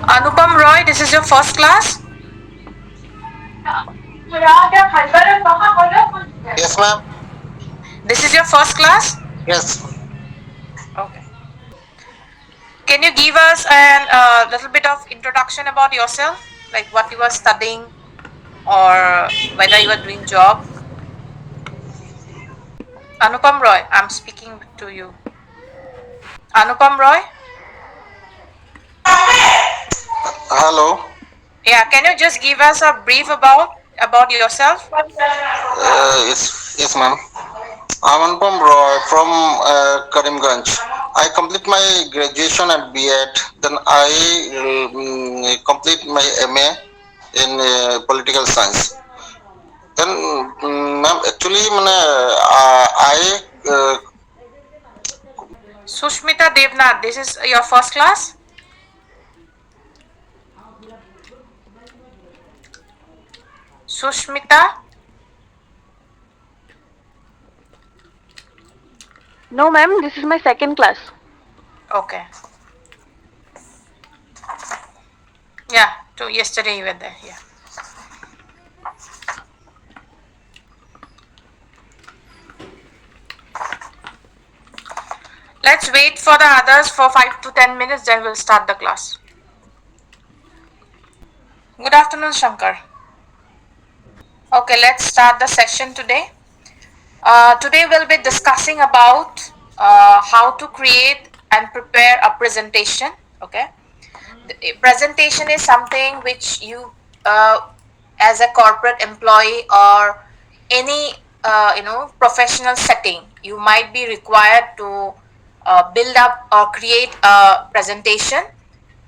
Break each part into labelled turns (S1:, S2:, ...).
S1: Anupam Roy, this is your first class?
S2: Yes, ma'am.
S1: This is your first class?
S2: Yes.
S1: Okay. Can you give us a little bit of introduction about yourself? Like what you are studying or whether you are doing job? Anupam Roy, I'm speaking to you. Anupam Roy?
S2: Hello.
S1: Yeah, can you just give us a brief about yourself?
S2: Yes, ma'am. I'm Anupam Roy from Karimganj. I complete my graduation and B.Ed. Then I complete my MA in political science. Then, ma'am, actually, I
S1: Sushmita Devnath, this is your first class? Sushmita?
S3: No, ma'am, this is my second class.
S1: Okay. Yeah, yesterday you were there. Yeah. Let's wait for the others for 5 to 10 minutes, then we'll start the class. Good afternoon, Shankar. Okay, let's start the session today. Today we'll be discussing about how to create and prepare a presentation. Okay, the presentation is something which you, as a corporate employee or any professional setting, you might be required to build up or create a presentation,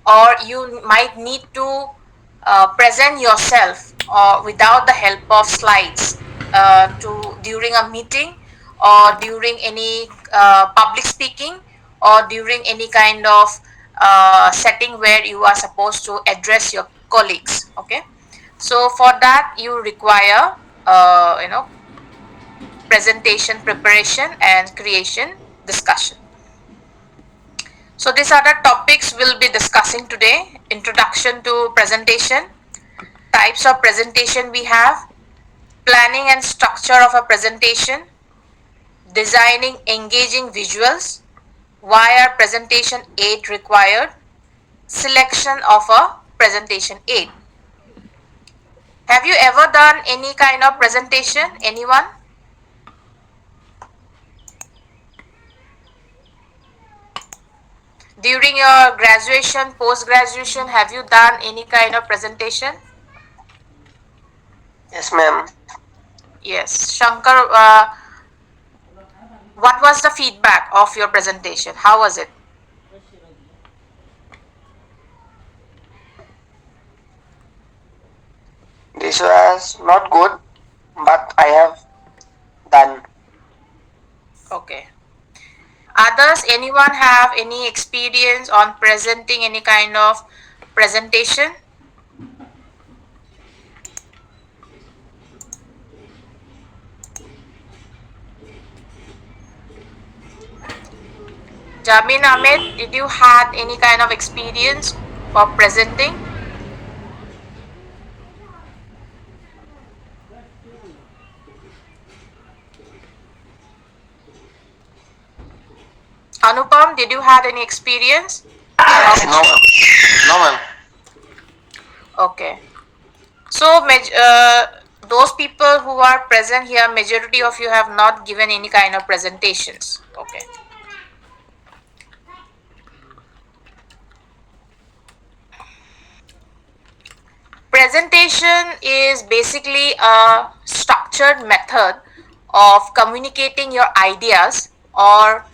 S1: or you might need to present yourself without the help of slides to during a meeting or during any public speaking or during any kind of setting where you are supposed to address your colleagues. Okay, so for that you require presentation preparation and creation discussion. So these are the topics we'll be discussing today: introduction to presentation, types of presentation we have, planning and structure of a presentation, designing engaging visuals, why are presentation aid required, selection of a presentation aid. Have you ever done any kind of presentation? Anyone? During your graduation, post graduation, have you done any kind of presentation?
S2: yes, ma'am.
S1: Yes. Shankar, what was the feedback of your presentation? How was it?
S2: This was not good, but I have done.
S1: Okay. Others, anyone have any experience on presenting any kind of presentation? Jamin Ahmed, did you had any kind of experience for presenting? Anupam, did you had any experience of?
S2: No, ma'am. No, ma'am.
S1: Okay. So those people who are present here, majority of you have not given any kind of presentations. Okay. Presentation is basically a structured method of communicating your ideas or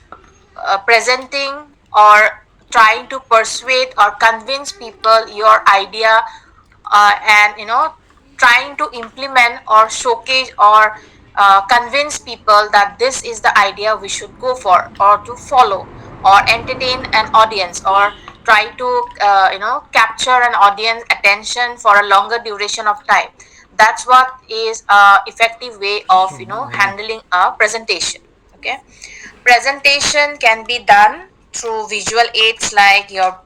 S1: presenting or trying to persuade or convince people your idea, and trying to implement or showcase or convince people that this is the idea we should go for or to follow or entertain an audience or try to capture an audience attention for a longer duration of time. That's what is a effective way of handling a presentation. Okay, presentation can be done through visual aids like your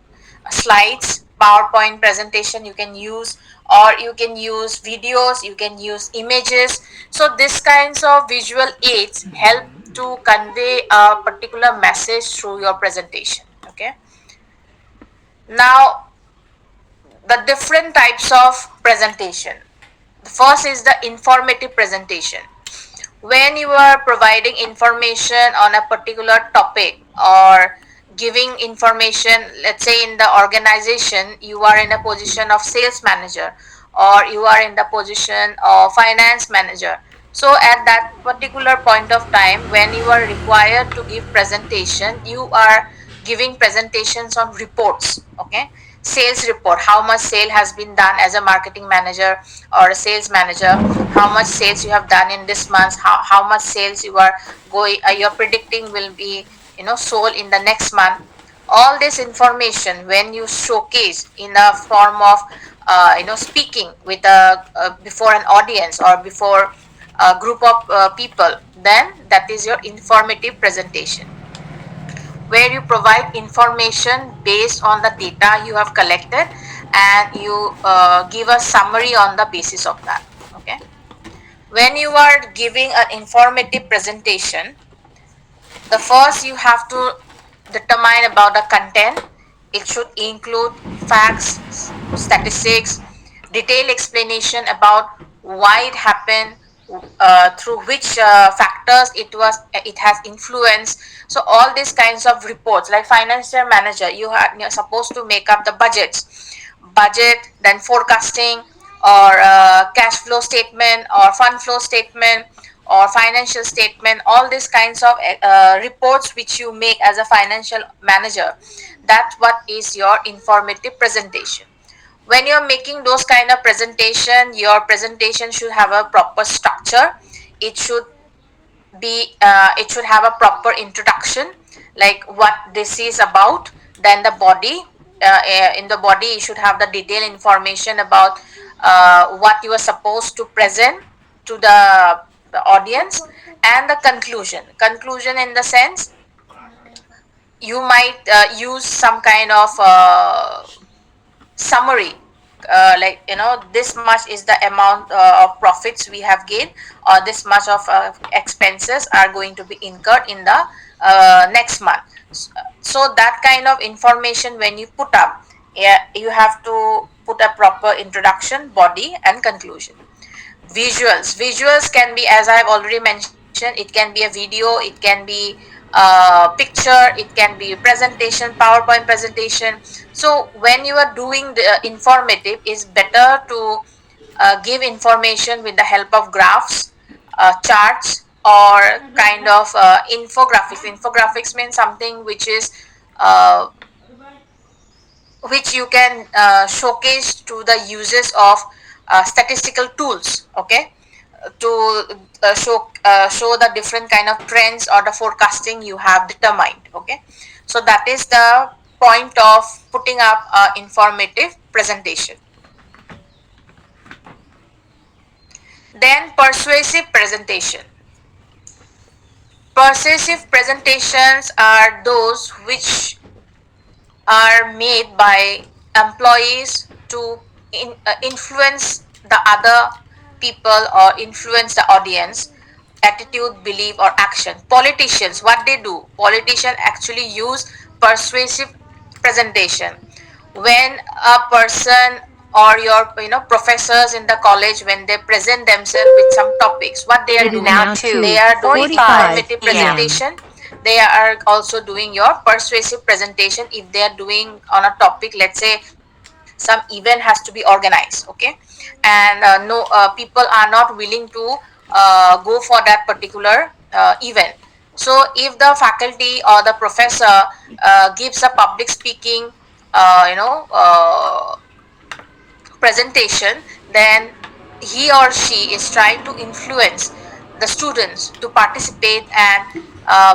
S1: slides, PowerPoint presentation you can use, or you can use videos, you can use images. So these kinds of visual aids help to convey a particular message through your presentation. Okay. Now, the different types of presentation. The first is the informative presentation. When you are providing information on a particular topic or giving information, let's say in the organization you are in a position of sales manager, or you are in the position of finance manager. So at that particular point of time when you are required to give presentation, you are giving presentations on reports. Okay. Sales report, how much sale has been done as a marketing manager or a sales manager, how much sales you have done in this month, how much sales you are going, you're predicting will be, sold in the next month. All this information when you showcase in a form of speaking with before an audience or before a group of people, then that is your informative presentation, where you provide information based on the data you have collected, and you give a summary on the basis of that. Okay. When you are giving an informative presentation, the first you have to determine about the content. It should include facts, statistics, detailed explanation about why it happened, through which factors it has influenced. So all these kinds of reports, like financial manager, you're supposed to make up the budget, then forecasting, or cash flow statement, or fund flow statement, or financial statement. All these kinds of reports which you make as a financial manager, that's what is your informative presentation. When you're making those kind of presentation, your presentation should have a proper structure. It should it should have a proper introduction, like what this is about. Then the body, in the body you should have the detailed information about what you are supposed to present to the audience. And the conclusion in the sense, you might use some kind of summary, like, this much is the amount of profits we have gained, or this much of expenses are going to be incurred in the next month. So that kind of information when you put up, yeah, you have to put a proper introduction, body, and conclusion. Visuals can be, as I've already mentioned, it can be a video, it can be picture, it can be presentation, PowerPoint presentation. So when you are doing the informative, it's better to give information with the help of graphs, charts, or kind of infographics means something uh, which you can showcase to the uses of statistical tools. Okay. To show the different kind of trends or the forecasting you have determined. Okay. So that is the point of putting up informative presentation. Then persuasive presentations are those which are made by employees to influence the other people or influence the audience attitude, belief, or action. Politicians, what they do, politicians actually use persuasive presentation. When a person or your professors in the college, when they present themselves with some topics, what they
S4: It
S1: are
S4: is
S1: doing,
S4: now
S1: they are doing
S4: 2:45
S1: informative
S4: p.m.
S1: presentation. They are also doing your persuasive presentation if they are doing on a topic. Let's say some event has to be organized. Okay. And no people are not willing to go for that particular event. So if the faculty or the professor gives a public speaking uh, you know uh, presentation, then he or she is trying to influence the students to participate and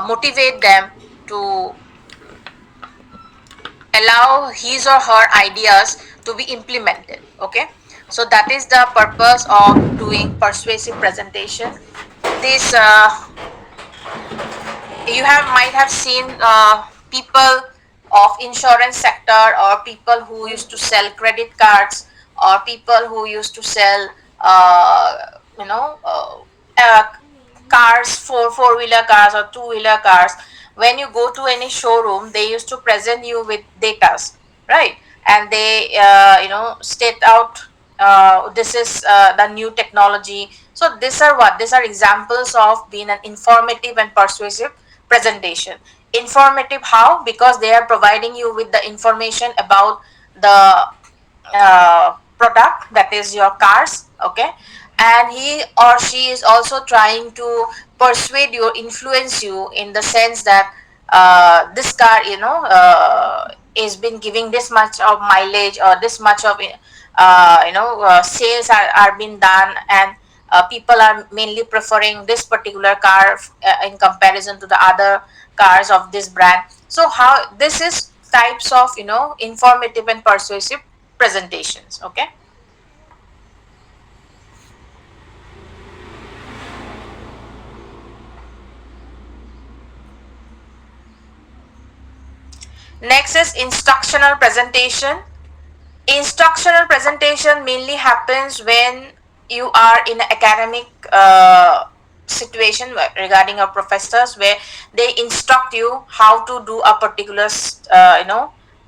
S1: motivate them to allow his or her ideas to be implemented. Okay. So that is the purpose of doing persuasive presentation. This you have might have seen people of insurance sector, or people who used to sell credit cards, or people who used to sell you know cars, four-wheeler cars or two-wheeler cars. When you go to any showroom, they used to present you with datas, right? And they state out, this is the new technology. So these are examples of being an informative and persuasive presentation. Informative how? Because they are providing you with the information about the product, that is your cars, okay? And he or she is also trying to persuade you, influence you, in the sense that this car, is been giving this much of mileage, or this much of sales are being done, and people are mainly preferring this particular car in comparison to the other cars of this brand. So how this is types of informative and persuasive presentations, okay? Next is instructional presentation. Instructional presentation mainly happens when you are in an academic situation regarding your professors, where they instruct you how to do a particular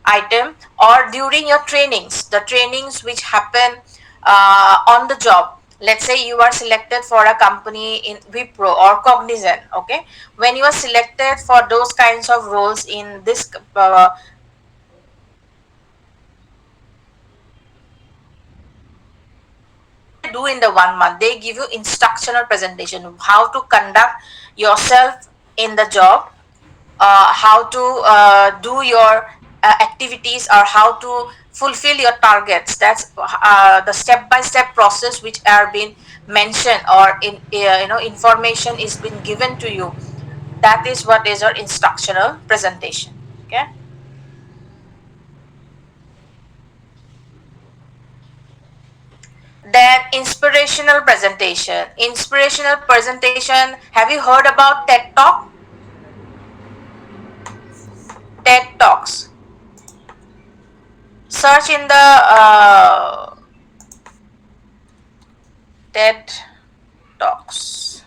S1: item, or during your trainings, the trainings which happen on the job. Let's say you are selected for a company in Wipro or Cognizant, okay? When you are selected for those kinds of roles in this do in the 1 month, they give you instructional presentation, how to conduct yourself in the job, how to do your activities, or how to fulfill your targets. That's the step by step process which are being mentioned, or in information is being given to you. That is what is your instructional presentation, okay? Then inspirational presentation, have you heard about TED Talks? Search in the TED Talks.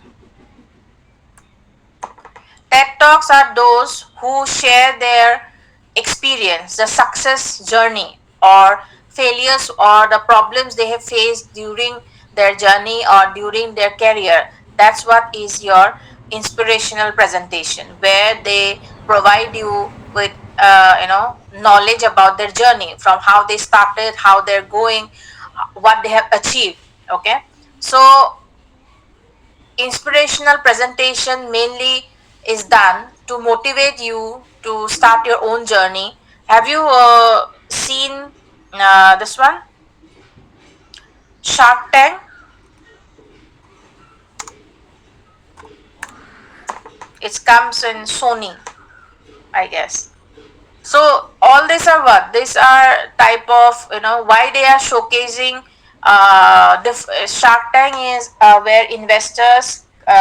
S1: TED Talks are those who share their experience, the success journey, or failures, or the problems they have faced during their journey or during their career. That's what is your inspirational presentation, where they provide you with knowledge about their journey, from how they started, how they're going, what they have achieved, okay? So inspirational presentation mainly is done to motivate you to start your own journey. Have you seen this one, Shark Tank? It comes in Sony, I guess. So all these are what? These are type of, why they are showcasing the Shark Tank is where investors, there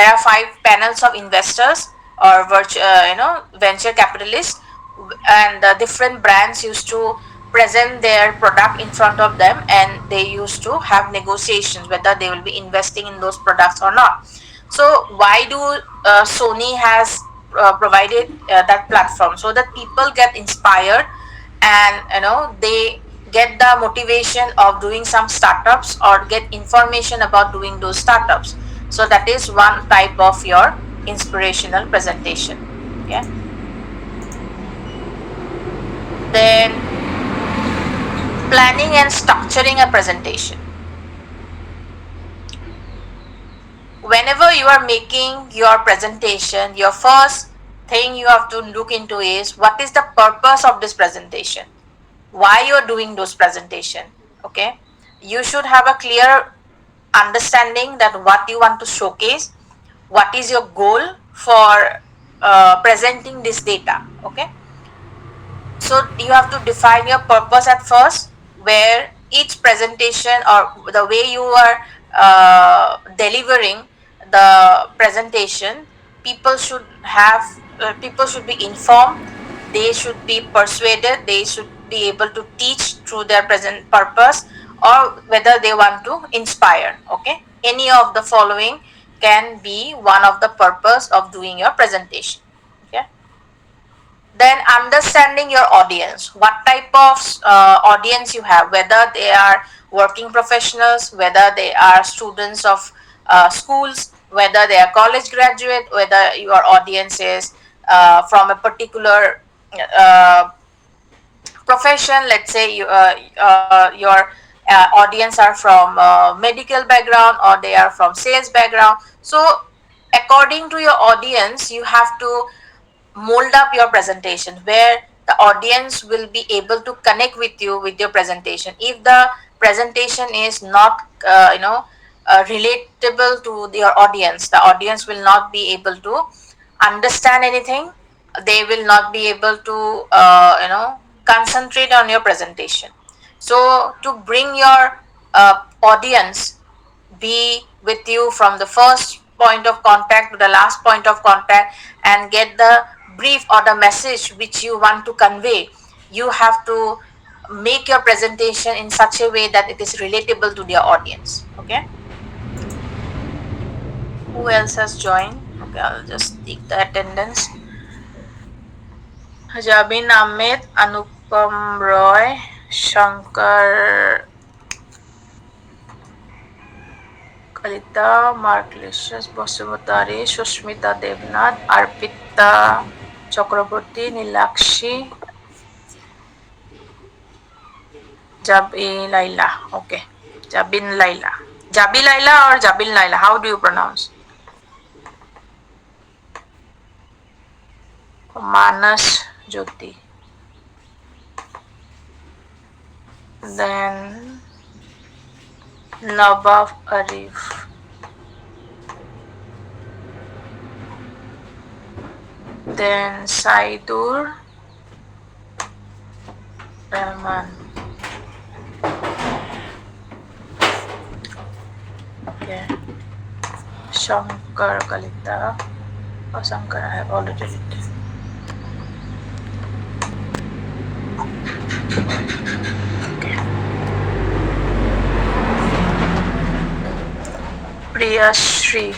S1: are 5 panels of investors, or venture capitalists, and different brands used to present their product in front of them, and they used to have negotiations whether they will be investing in those products or not. So why do Sony has provided that platform, so that people get inspired, and they get the motivation of doing some startups, or get information about doing those startups. So that is one type of your inspirational presentation, okay? Then planning and structuring a presentation. Whenever you are making your presentation, your first thing you have to look into is, what is the purpose of this presentation, why you are doing those presentation, okay? You should have a clear understanding that what you want to showcase, what is your goal for presenting this data, okay? So you have to define your purpose at first, where each presentation, or the way you are delivering the presentation, people should have people should be informed, they should be persuaded, they should be able to teach through their present purpose, or whether they want to inspire. Okay, any of the following can be one of the purpose of doing your presentation. Okay, then understanding your audience, what type of audience you have, whether they are working professionals, whether they are students of schools, whether they are college graduate, whether your audience is from a particular uh, profession. Let's say your audience are from medical background, or they are from sales background. So according to your audience, you have to mold up your presentation where the audience will be able to connect with you with your presentation. If the presentation is not relatable to your audience, the audience will not be able to understand anything, they will not be able to concentrate on your presentation. So to bring your audience be with you from the first point of contact to the last point of contact, and get the brief or the message which you want to convey, you have to make your presentation in such a way that it is relatable to their audience. Okay, who else has joined? Okay, I'll just take the attendance. Jabin Ahmed, Anupam Roy, Shankar Kalita, Marklicious, Bosumutari, Sushmita Devnath, Arpita Chakraborty, Nilakshi, Jabi Laila. Okay. Jabin Laila. Jabi Laila or Jabil Laila? How do you pronounce? Manas Jyoti. Then Nabaf Arif. Then Saidur Rahman. Okay. Shankar Kalita. Oh, Shankar, I have already written. Okay. Priya Shri.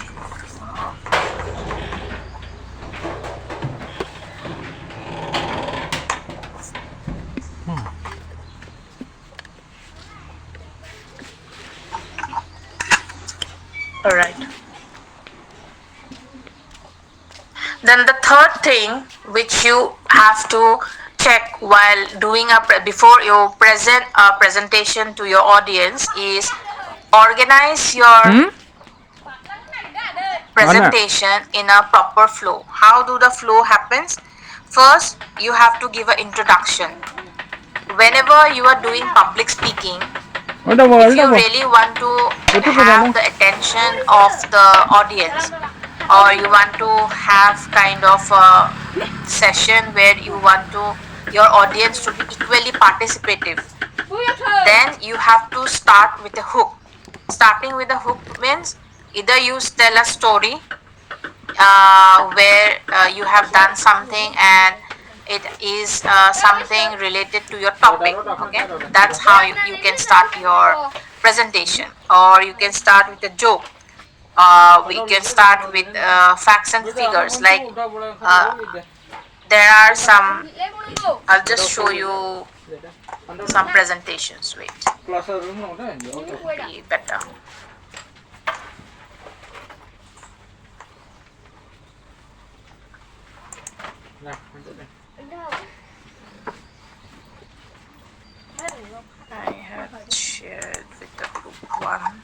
S1: All right. Then the third thing which you have to check while doing before you present a presentation to your audience is organize your presentation in a proper flow. How do the flow happens? First, you have to give an introduction. Whenever you are doing public speaking, if you really want to have the attention of the audience, or you want to have kind of a session where you want to your audience to be equally participative, then you have to start with a hook. Starting with a hook means either you tell a story where you have done something and it is something related to your topic. Okay, that's how you can start your presentation. Or you can start with a joke. We can start with facts and figures, like there are some. I'll just show you some presentations. Wait, be better. I have shared with the group one.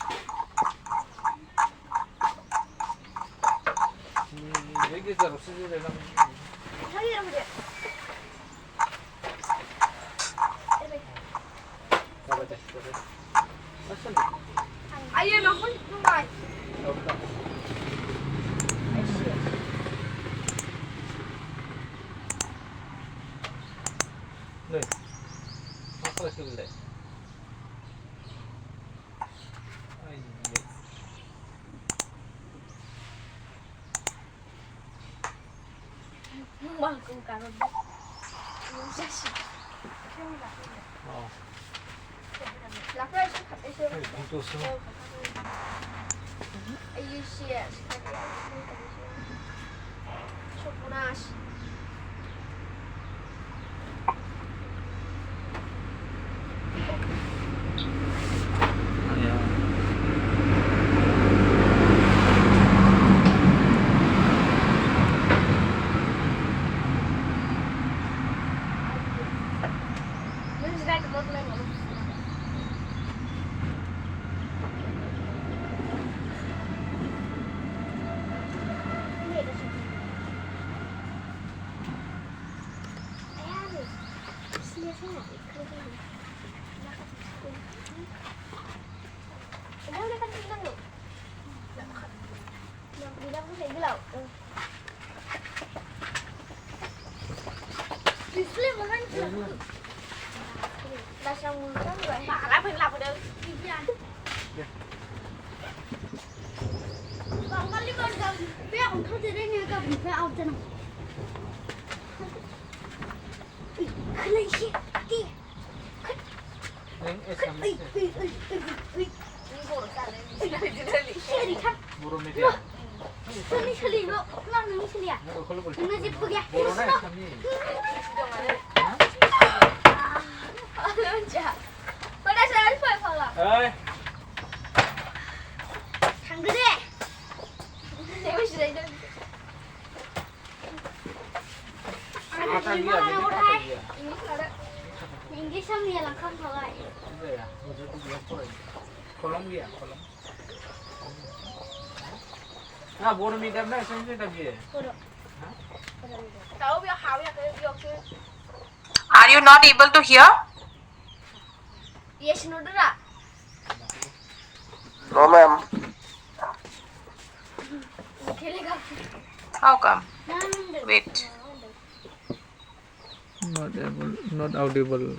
S1: Are you not able to hear?
S2: No, ma'am.
S1: How come? Wait.
S4: Not audible. No.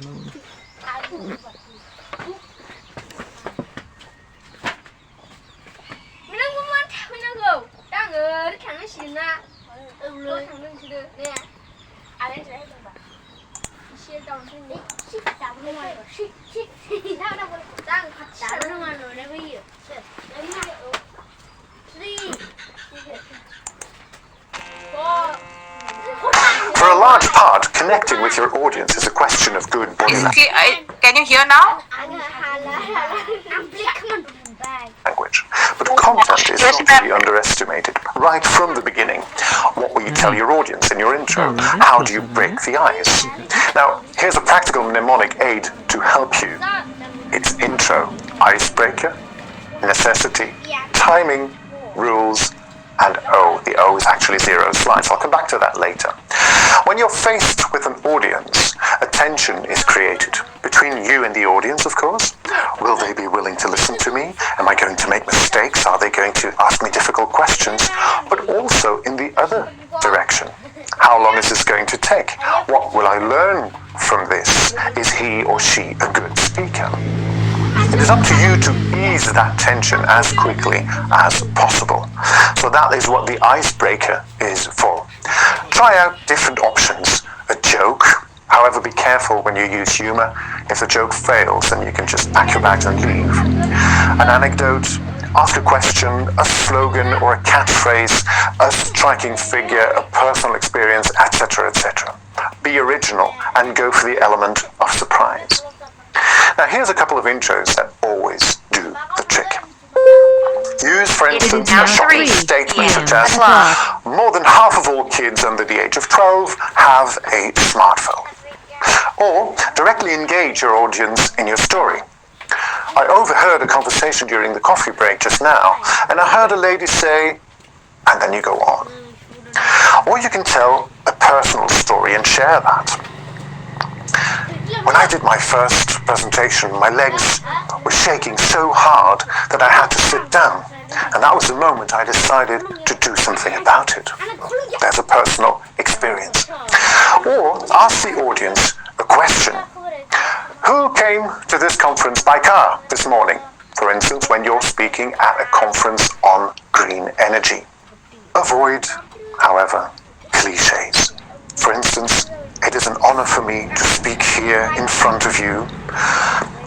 S5: For a large part, connecting with your audience is a question of good body
S1: Can you hear now?
S5: language. But content is not to be underestimated. Right from the beginning, what will you tell your audience in your intro? How do you break the ice? Now, here's a practical mnemonic aid to help you. It's intro, icebreaker, necessity, timing, rules, and O. The O is actually 0 slides. I'll come back to that later. When you're faced with an audience, a tension is created between you and the audience, of course. Will they be willing to listen to me? Am I going to make mistakes? Are they going to ask me difficult questions? But also in the other direction. How long is this going to take? What will I learn from this? Is he or she a good speaker? It is up to you to ease that tension as quickly as possible. So that is what the icebreaker is for. Try out different options. A joke. However, be careful when you use humor. If the joke fails, then you can just pack your bags and leave. An anecdote, ask a question, a slogan or a catchphrase, a striking figure, a personal experience, etc., etc. Be original and go for the element of surprise. Now here's a couple of intros that always do the trick. Use, for instance, a shocking statement such as, more than half of all kids under the age of 12 have a smartphone. Or directly engage your audience in your story. I overheard a conversation during the coffee break just now, and I heard a lady say, and then you go on. Or you can tell a personal story and share that. When I did my first presentation, my legs were shaking so hard that I had to sit down. And that was the moment I decided to do something about it. There's a personal experience. Or ask the audience a question. Who came to this conference by car this morning? For instance, when you're speaking at a conference on green energy. Avoid, however, cliches. For instance, it is an honor for me to speak here in front of you.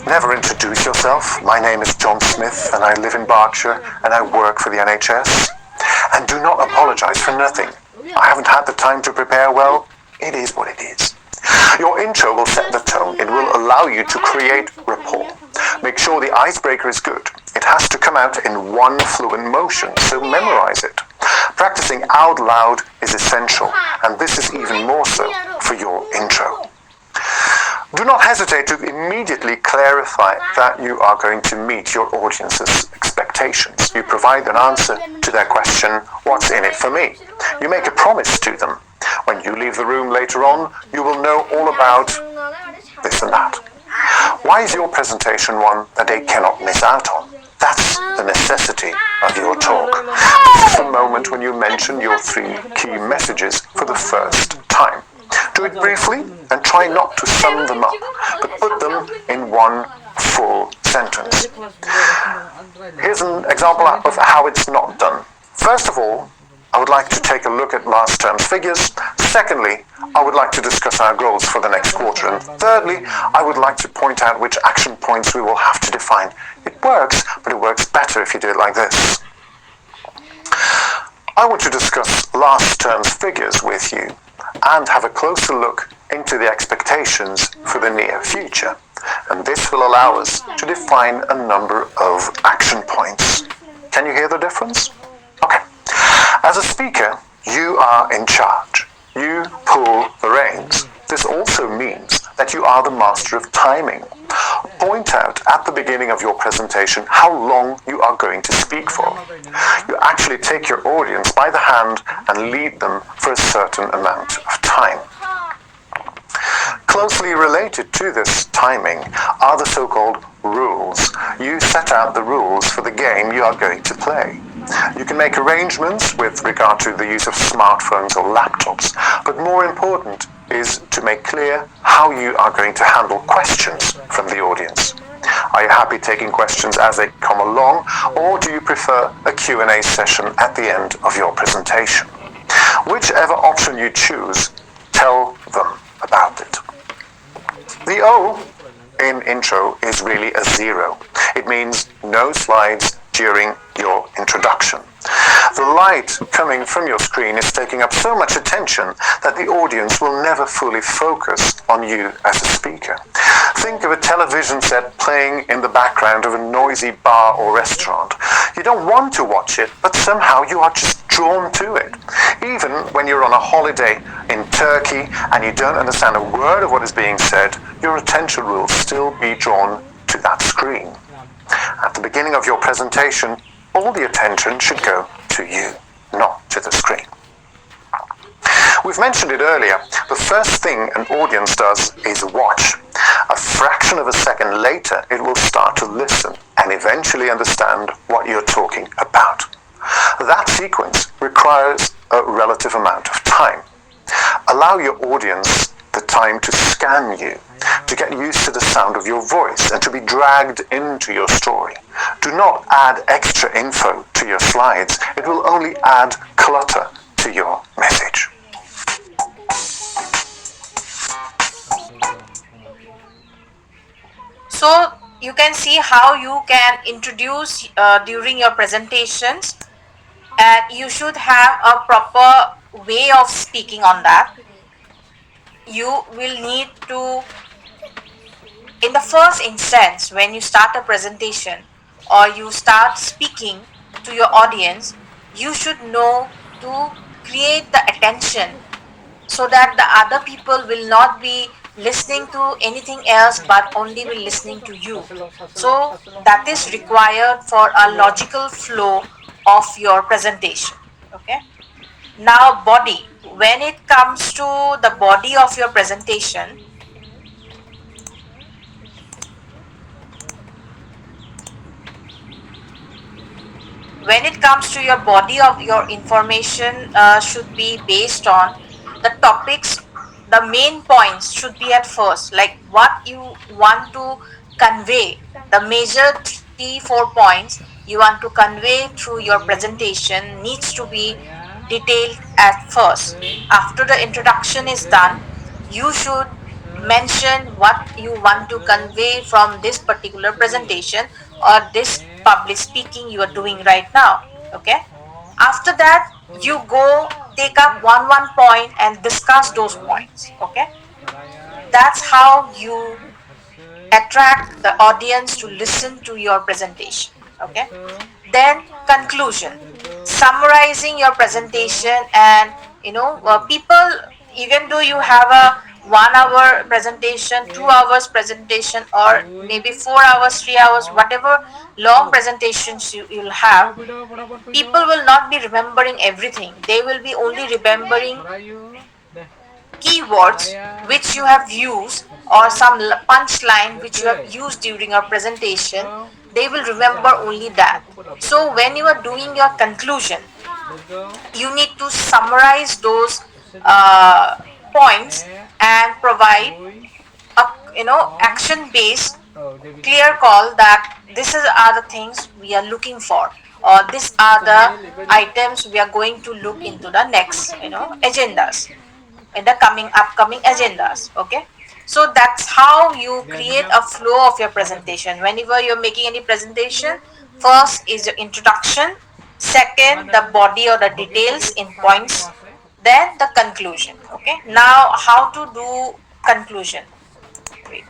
S5: Never introduce yourself. My name is John Smith and I live in Berkshire and I work for the NHS. And do not apologize for nothing. I haven't had the time to prepare well. It is what it is. Your intro will set the tone. It will allow you to create rapport. Make sure the icebreaker is good. It has to come out in one fluent motion, so memorize it. Practicing out loud is essential, and this is even more so for your intro. Do not hesitate to immediately clarify that you are going to meet your audience's expectations. You provide an answer to their question, what's in it for me? You make a promise to them. When you leave the room later on, you will know all about this and that. Why is your presentation one that they cannot miss out on? That's the necessity of your talk. This is the moment when you mention your 3 key messages for the first time. Do it briefly and try not to sum them up, but put them in one full sentence. Here's an example of how it's not done. First of all, I would like to take a look at last term's figures. Secondly, I would like to discuss our goals for the next quarter. And thirdly, I would like to point out which action points we will have to define. It works, but it works better if you do it like this. I want to discuss last term's figures with you and have a closer look into the expectations for the near future. And this will allow us to define a number of action points. Can you hear the difference? Okay. As a speaker, you are in charge. You pull the reins. This also means that you are the master of timing. Point out at the beginning of your presentation how long you are going to speak for. You actually take your audience by the hand and lead them for a certain amount of time. Closely related to this timing are the so-called rules. You set out the rules for the game you are going to play. You can make arrangements with regard to the use of smartphones or laptops, but more important is to make clear how you are going to handle questions from the audience. Are you happy taking questions as they come along, or do you prefer a Q&A session at the end of your presentation? Whichever option you choose, tell them about it. The O in intro is really a 0. It means no slides during your introduction. The light coming from your screen is taking up so much attention that the audience will never fully focus on you as a speaker. Think of a television set playing in the background of a noisy bar or restaurant. You don't want to watch it, but somehow you are just drawn to it. Even when you're on a holiday in Turkey and you don't understand a word of what is being said, your attention will still be drawn to that screen. At the beginning of your presentation, all the attention should go to you, not to the screen. We've mentioned it earlier. The first thing an audience does is watch. A fraction of a second later, it will start to listen and eventually understand what you're talking about. That sequence requires a relative amount of time. Allow your audience the time to scan you, to get used to the sound of your voice and to be dragged into your story. Do not add extra info to your slides. It will only add clutter to your message.
S1: So you can see how you can introduce during your presentations, and you should have a proper way of speaking on that. You will need to, in the first instance, when you start a presentation or you start speaking to your audience, you should know to create the attention so that the other people will not be listening to anything else but only be listening to you. So that is required for a logical flow of your presentation. Okay. Now body. When it comes to the body of your presentation, your body of your information should be based on the topics. The main points should be at first, like what you want to convey, the major 3-4 points you want to convey through your presentation needs to be detailed at first. After the introduction is done, you should mention what you want to convey from this particular presentation or this public speaking you are doing right now. Okay. After that, you go take up one point and discuss those points. Okay. That's how you attract the audience to listen to your presentation. Okay. Then conclusion, summarizing your presentation. And people, even though you have a 1 hour presentation, 2 hours presentation, or maybe 4 hours, 3 hours, whatever long presentations you'll have, people will not be remembering everything. They will be only remembering keywords which you have used, or some punchline which you have used during your presentation. They will remember only that. So when you are doing your conclusion, you need to summarize those points and provide a action based clear call that this are the things we are looking for, or these are the items we are going to look into the next agendas, in the upcoming agendas. Okay. So that's how you create a flow of your presentation. Whenever you're making any presentation, first is your introduction, second the body or the details in points, then the conclusion. Okay. Now how to do conclusion. Wait.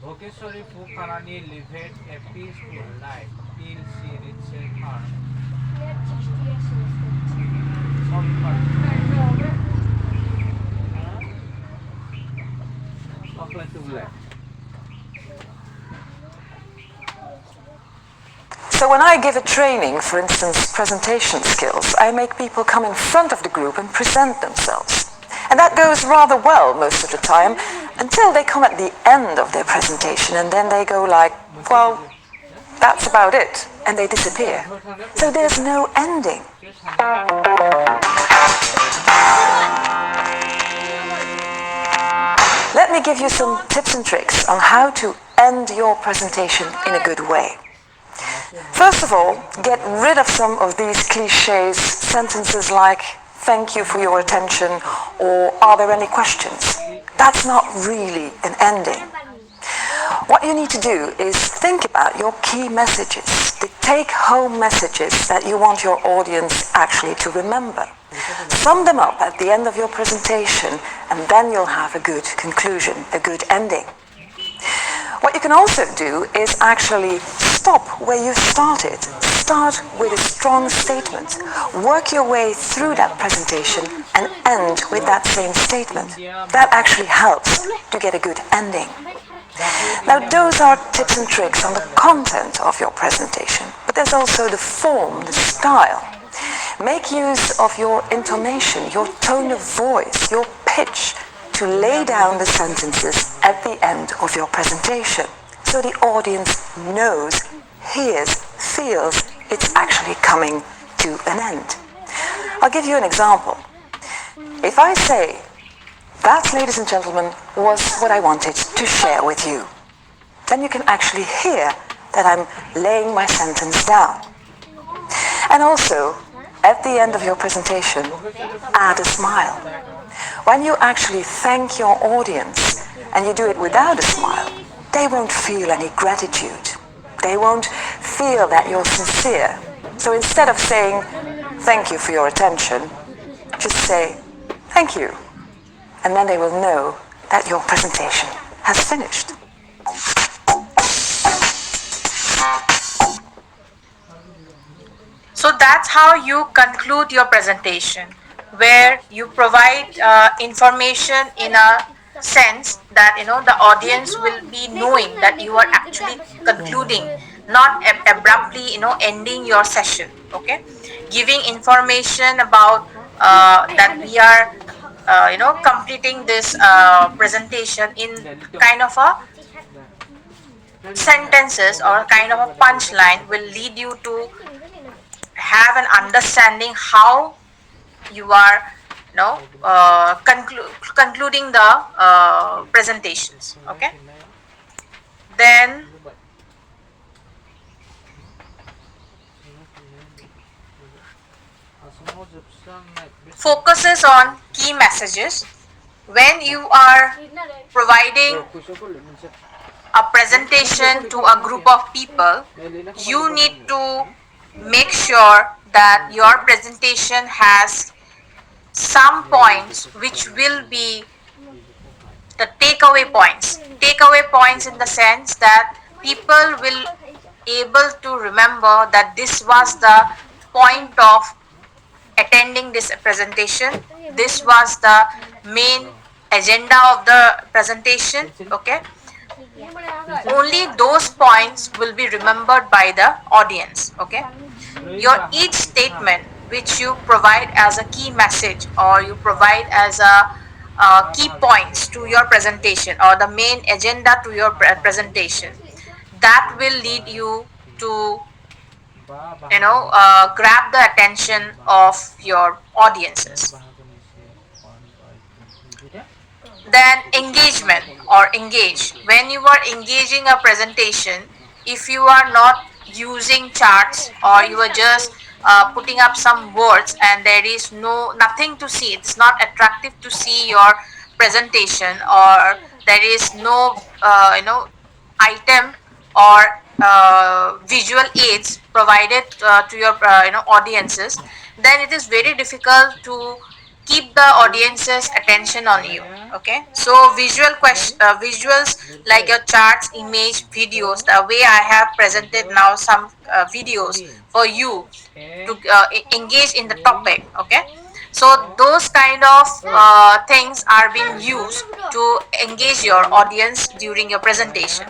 S6: Bhokeshwari Phukarani lived a peaceful life till she reached her
S7: So when I give a training, for instance, presentation skills, I make people come in front of the group and present themselves. And that goes rather well most of the time, until they come at the end of their presentation, and then they go like, well, that's about it, and they disappear. So there's no ending. Let me give you some tips and tricks on how to end your presentation in a good way. First of all, get rid of some of these cliches, sentences like, thank you for your attention, or are there any questions? That's not really an ending. What you need to do is think about your key messages, the take-home messages that you want your audience actually to remember. Sum them up at the end of your presentation, and then you'll have a good conclusion, a good ending. What you can also do is actually stop where you started. Start with a strong statement. Work your way through that presentation and end with that same statement. That actually helps to get a good ending. Now, those are tips and tricks on the content of your presentation, but there's also the form, the style. Make use of your intonation, your tone of voice, your pitch, to lay down the sentences at the end of your presentation, so the audience knows, hears, feels it's actually coming to an end. I'll give you an example. If I say, that, ladies and gentlemen, was what I wanted to share with you, then you can actually hear that I'm laying my sentence down. And also, at the end of your presentation, add a smile. When you actually thank your audience and you do it without a smile, they won't feel any gratitude. They won't feel that you're sincere. So instead of saying, thank you for your attention, just say, thank you. And then they will know that your presentation has finished.
S1: So that's how you conclude your presentation, where you provide information in a sense that the audience will be knowing that you are actually concluding, not abruptly ending your session. Okay, giving information about that we are completing this presentation in kind of a sentences or a kind of a punchline will lead you to have an understanding how you are concluding the presentations. Okay, then focuses on key messages. When you are providing a presentation to a group of people, you need to make sure that your presentation has some points which will be the takeaway points. Takeaway points in the sense that people will able to remember that this was the point of attending this presentation. This was the main agenda of the presentation. Okay, only those points will be remembered by the audience. Okay, your each statement which you provide as a key message or you provide as a key points to your presentation or the main agenda to your presentation, that will lead you to grab the attention of your audiences. Then engagement or engage. When you are engaging a presentation, if you are not using charts or you are just putting up some words and there is nothing to see, it's not attractive to see your presentation, or there is no item or visual aids provided to your audiences, then it is very difficult to keep the audience's attention on you. Okay, so visuals like your charts, image, videos, the way I have presented now some videos for you to engage in the topic. Okay, so those kind of things are being used to engage your audience during your presentation.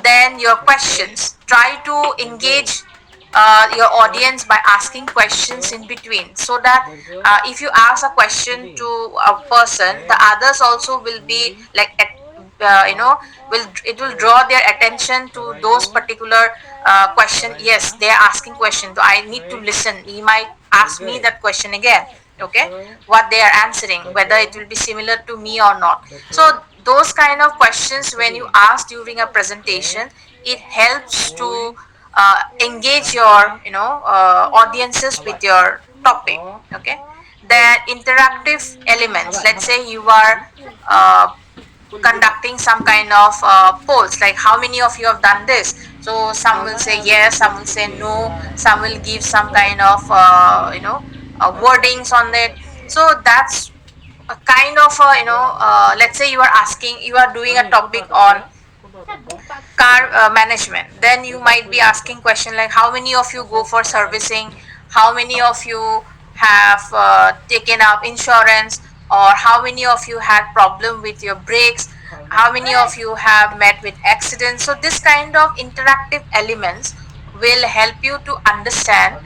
S1: Then your questions, try to engage your audience by asking questions in between, so that if you ask a question to a person, the others also will be like will draw their attention to those particular question. Yes, they are asking question, so I need to listen, he might ask me that question again. Okay, what they are answering, whether it will be similar to me or not. So those kind of questions when you ask during a presentation, it helps to engage your audiences with your topic. Okay, then interactive elements, let's say you are conducting some kind of polls, like how many of you have done this, so some will say yes, some will say no, some will give some kind of wordings on it. So that's a kind of let's say you are doing a topic on car management, then you might be asking question like how many of you go for servicing, how many of you have taken up insurance, or how many of you had problem with your brakes, how many of you have met with accidents. So this kind of interactive elements will help you to understand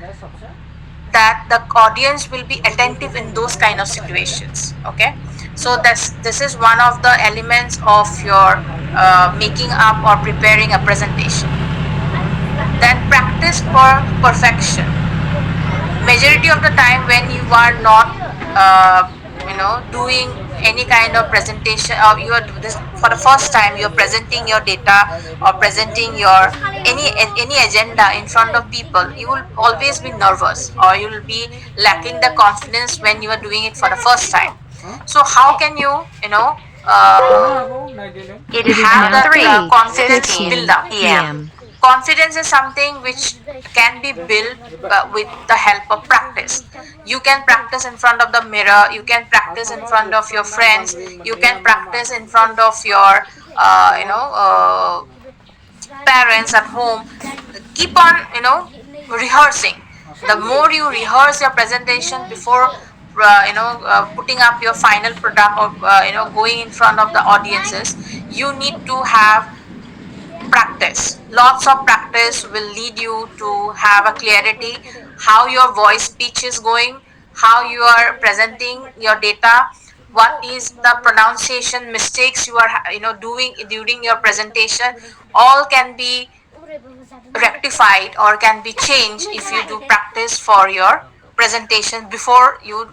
S1: that the audience will be attentive in those kind of situations. Okay, so this is one of the elements of your making up or preparing a presentation. Then practice for perfection. Majority of the time when you are not doing any kind of presentation, or you are this for the first time, you're presenting your data or presenting your any agenda in front of people, you will always be nervous or you will be lacking the confidence when you are doing it for the first time. So how can
S8: It is
S1: have
S8: now
S1: the confidence
S8: 3:15
S1: build up?
S8: p.m.
S1: Confidence is something which can be built with the help of practice. You can practice in front of the mirror, you can practice in front of your friends, you can practice in front of your parents at home. Keep on rehearsing. The more you rehearse your presentation before putting up your final product, or going in front of the audiences, you need to have practice. Lots of practice will lead you to have a clarity how your voice pitch is going, how you are presenting your data, what is the pronunciation mistakes you are doing during your presentation, all can be rectified or can be changed if you do practice for your presentation before you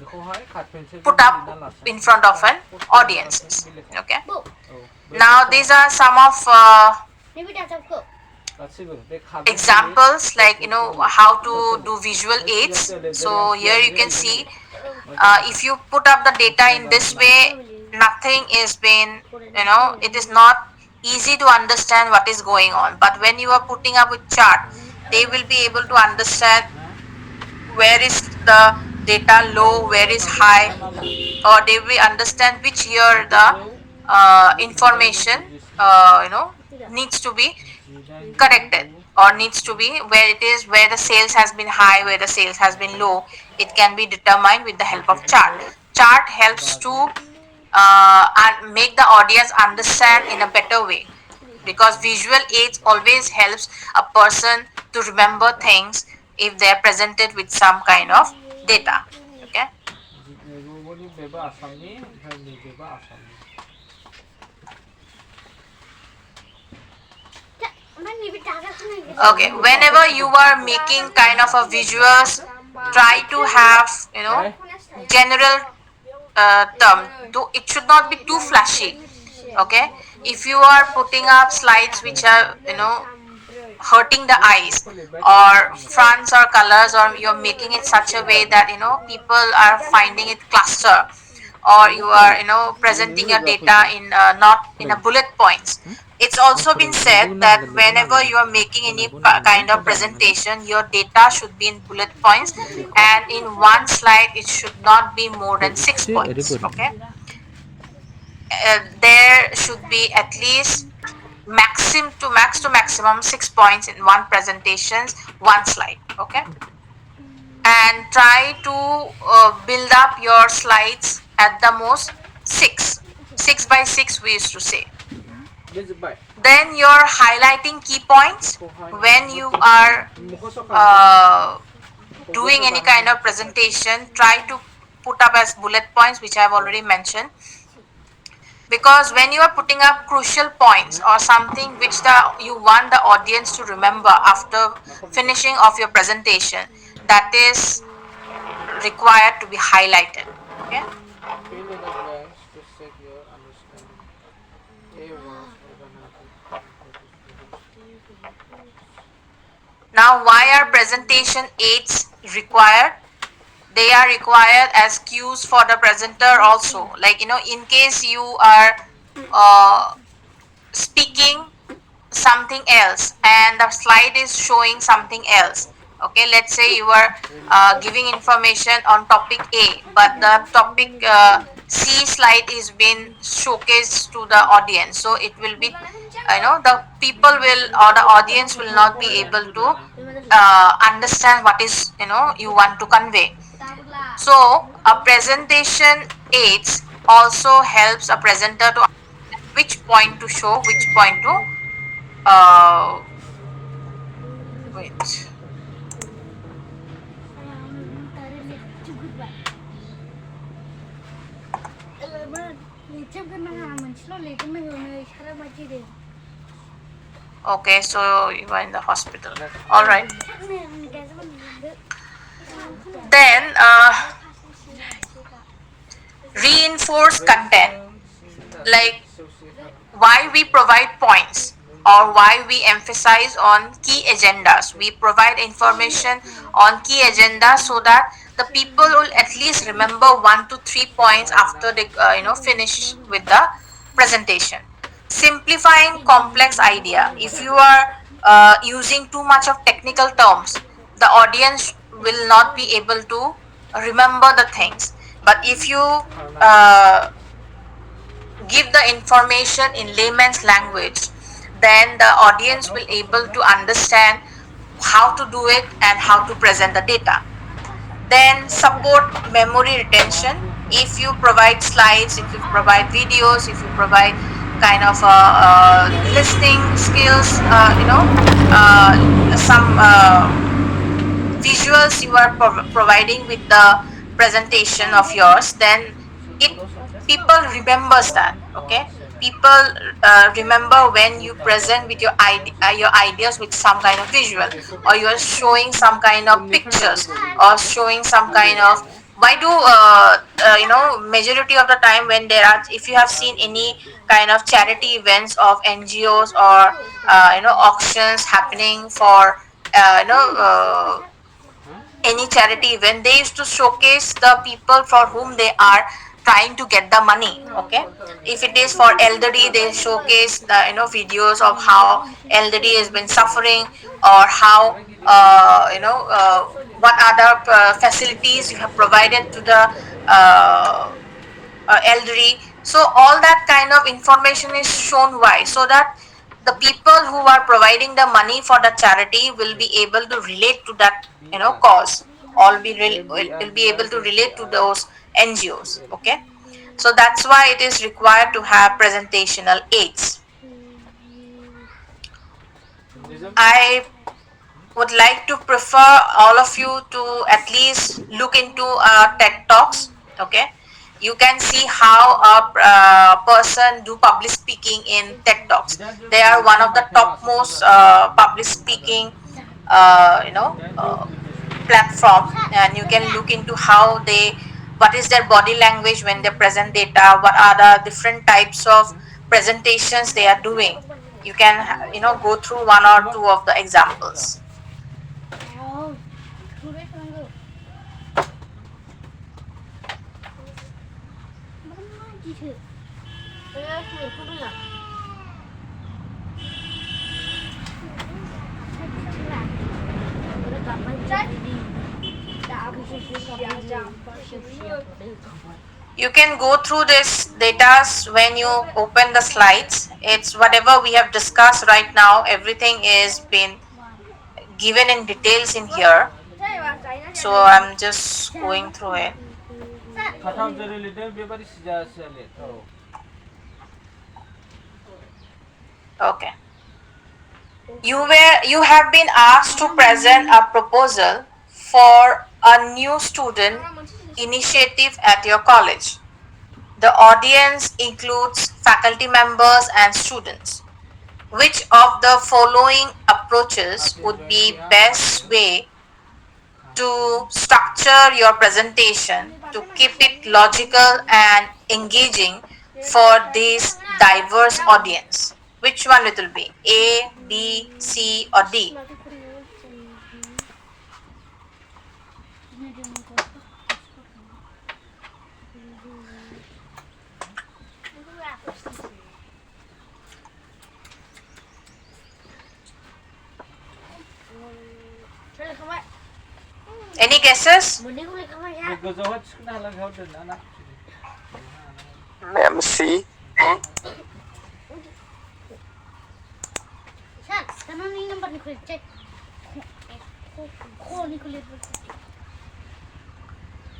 S1: put up in front of an audience. Okay, now these are some of examples, like how to do visual aids. So here you can see, if you put up the data in this way, nothing is been, it is not easy to understand what is going on. But when you are putting up a chart, they will be able to understand where is the data low, where is high, or they will understand which year the information needs to be corrected, or needs to be where it is, where the sales has been high, where the sales has been low. It can be determined with the help of chart. Chart helps to and make the audience understand in a better way, because visual aids always helps a person to remember things if they are presented with some kind of data. Okay, okay, whenever you are making kind of a visuals, try to have general term, though it should not be too flashy. Okay, if you are putting up slides which are hurting the eyes, or fronts or colors, or you're making it such a way that people are finding it cluster, or you are presenting your data in not in a bullet points. It's also been said that whenever you are making any kind of presentation, your data should be in bullet points, and in one slide it should not be more than 6 points. Okay, there should be at least max to maximum 6 points in one presentations, one slide. Okay, and try to build up your slides at the most 6 by 6 we used to say. Then you're highlighting key points when you are doing any kind of presentation. Try to put up as bullet points, which I have already mentioned, because when you are putting up crucial points or something which you want the audience to remember after finishing of your presentation, that is required to be highlighted. Okay, now why are presentation aids required? They are required as cues for the presenter also. Like in case you are speaking something else and the slide is showing something else. Okay, let's say you are giving information on topic A, but the topic C slide is being showcased to the audience, so it will be the people will, or the audience will not be able to understand what is you want to convey. So a presentation aids also helps a presenter to understand which point to show, which point to wait. Okay, so you are in the hospital. All right. Then reinforce content, like why we provide points or why we emphasize on key agendas. We provide information on key agendas so that the people will at least remember 1 to 3 points after they finish with the presentation. Simplifying complex idea. If you are using too much of technical terms, the audience will not be able to remember the things. But if you give the information in layman's language, then the audience will able to understand how to do it and how to present the data. Then support memory retention. If you provide slides, if you provide videos, if you provide kind of listening skills, some visuals you are providing with the presentation of yours, then people remembers that. Okay, people remember when you present with your ideas with some kind of visual, or you are showing some kind of pictures, or showing some kind of, why do majority of the time when there are, if you have seen any kind of charity events of NGOs, or auctions happening for any charity event, they used to showcase the people for whom they are trying to get the money. Okay, if it is for elderly, they showcase the videos of how elderly has been suffering, or how what other facilities you have provided to the elderly. So all that kind of information is shown. Why? So that the people who are providing the money for the charity will be able to relate to that cause, or will be able to relate to those NGOs. Okay, so that's why it is required to have presentational aids. I would like to prefer all of you to at least look into TED Talks. Okay, you can see how a person do public speaking in TED Talks. They are one of the topmost public speaking platform, and you can look into how they, what is their body language when they present data, what are the different types of presentations they are doing. You can go through one or two of the examples. You can go through this data when you open the slides. It's whatever we have discussed right now, everything is been given in details in here. So I'm just going through it. Okay. You have been asked to present a proposal for a new student initiative at your college. The audience includes faculty members and students. Which of the following approaches would be best way to structure your presentation to keep it logical and engaging for this diverse audience? Which one it will be? A, B, C, or D? Any guesses?
S2: Ma'am, C.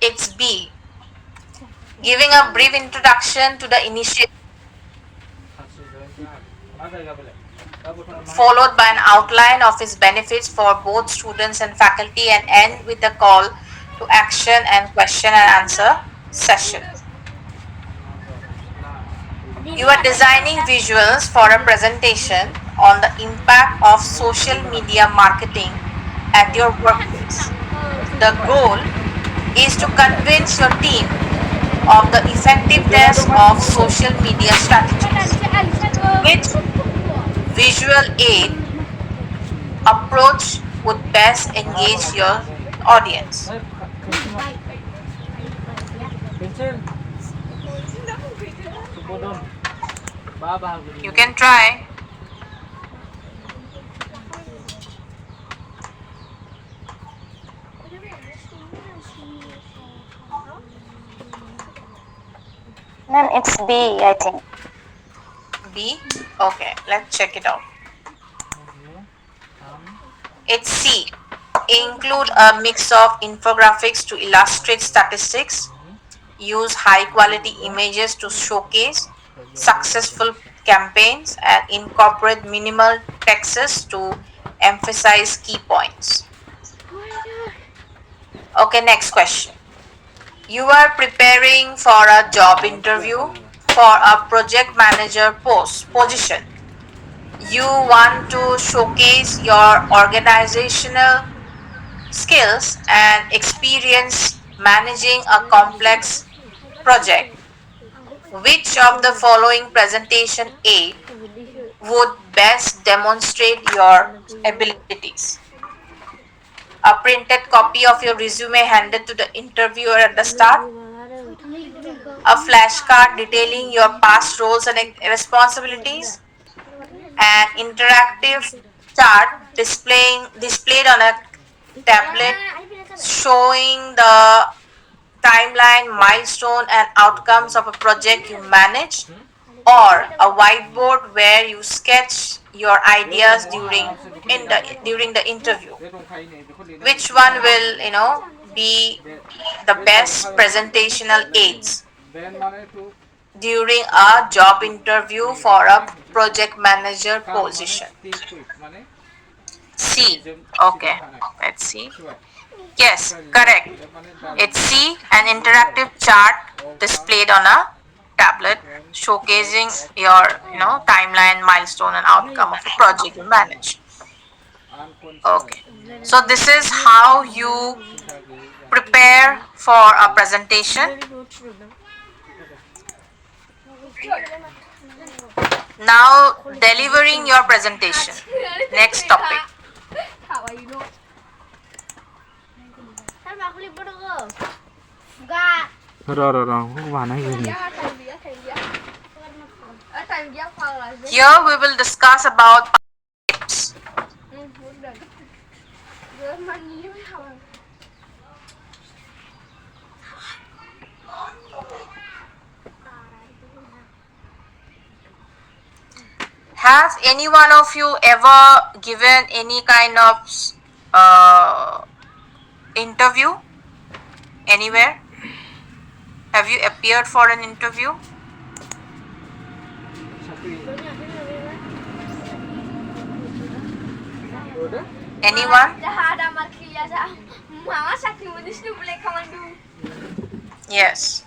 S1: It's B. Giving a brief introduction to the initiative, followed by an outline of its benefits for both students and faculty, and end with a call to action and question and answer session. You are designing visuals for a presentation on the impact of social media marketing at your workplace. The goal is to convince your team of the effectiveness of social media strategies. Which visual aid approach would best engage your audience? You can try.
S8: Ma'am, it's B, I think.
S1: B? Okay, let's check it out. It's C. Include a mix of infographics to illustrate statistics. Use high quality images to showcase successful campaigns, and incorporate minimal texts to emphasize key points. Okay, next question. You are preparing for a job interview for a project manager position. You want to showcase your organizational skills and experience managing a complex project. Which of the following presentation aid would best demonstrate your abilities? A printed copy of your resume handed to the interviewer at the start, a flashcard detailing your past roles and responsibilities, an interactive chart displayed on a tablet showing the timeline, milestone, and outcomes of a project you manage, or a whiteboard where you sketch your ideas during the interview. Which one will be the best presentational aids during a job interview for a project manager position? C. Okay, let's see. Yes, correct. It's C, an interactive chart displayed on a tablet showcasing your timeline, milestone, and outcome of a project you manage. Okay, so this is how you prepare for a presentation. Now, delivering your presentation. Next topic. Here we will discuss about tips. Has any one of you ever given any kind of interview anywhere? Have you appeared for an interview? Anyone? Yes.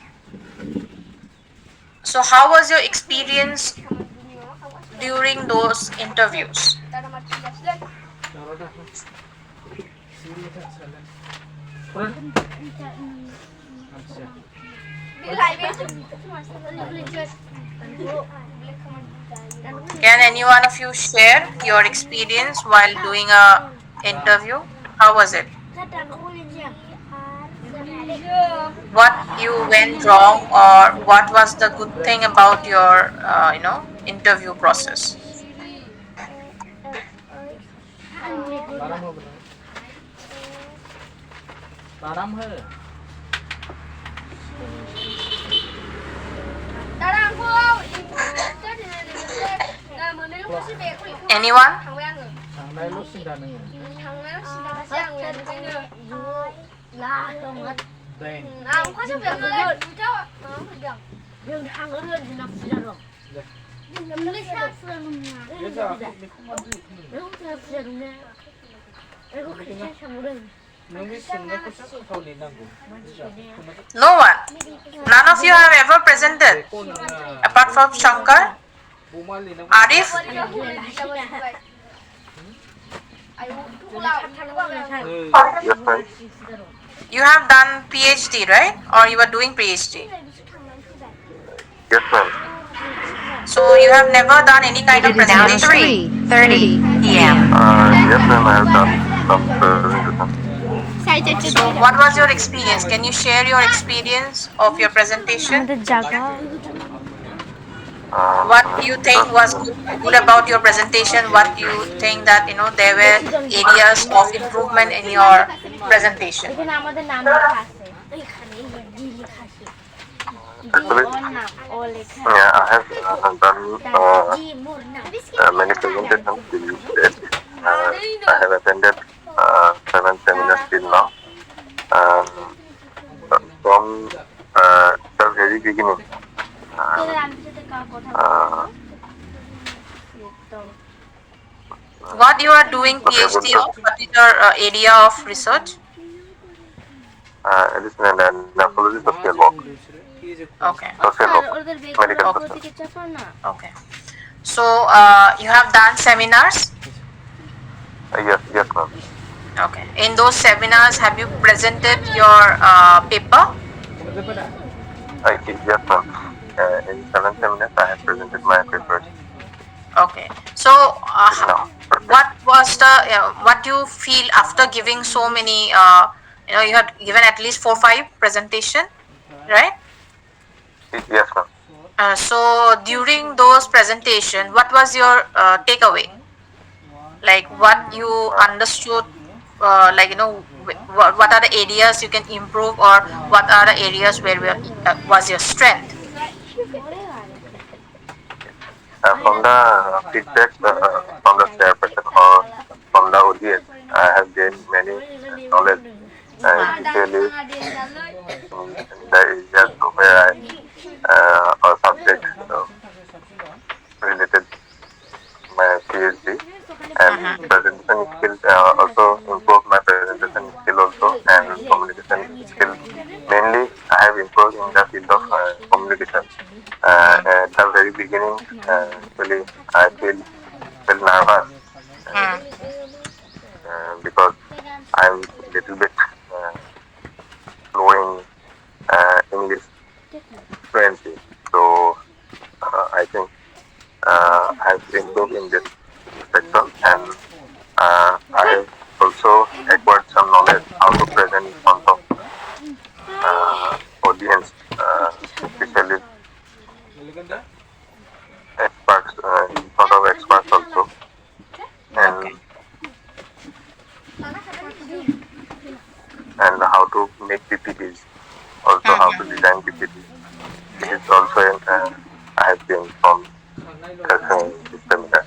S1: So how was your experience during those interviews? Can any one of you share your experience while doing a interview? How was it? What you went wrong, or what was the good thing about your interview process? Anyone? No one. None of you have ever presented apart from Shankar. Arif?
S2: Yes, ma'am.
S1: You have done PhD, right? Or you are doing PhD?
S2: Yes, ma'am.
S1: So you have never done any kind of presentation?
S9: 3:30 p.m.
S2: Yes, ma'am. I have done some presentation.
S1: So what was your experience? Can you share your experience of your presentation? What you think was good about your presentation? What you think that there were areas of improvement in your presentation?
S2: Actually, yeah, I have done many presentations till date. I have attended 7 seminars till now. From the very beginning.
S1: What you are doing PhD of? What is your area of research?
S2: it is an nephrology social work.
S1: Okay.
S2: Social work. Medical social.
S1: Okay. So you have done seminars.
S2: Yes, ma'am.
S1: Okay. In those seminars, have you presented your paper?
S2: Yes, ma'am. In 7 seminars, I have presented my papers.
S1: Okay. So
S2: Now,
S1: what was the what do you feel after giving so many? You had given at least 4-5 presentation, right?
S2: yes, ma'am.
S1: So during those presentation, what was your takeaway? Like what you understood? What are the areas you can improve, or what are the areas where was your strength?
S2: From the feedback from the chairperson or from the audience, I have gained many knowledge, especially in the areas where I or subject related my PhD, and presentation skill also improve my presentation skill also, and communication skill. Mainly, I have improved in the field of communication. At the very beginning, actually, I feel nervous because I'm little bit slow in English fluency. So I think I have improved in this section, and I have also acquired some knowledge how to present in front of audience, especially experts, in front of experts also,
S1: Okay.
S2: and how to make PPTs, also how to design PPTs. It is also I have been from this seminar.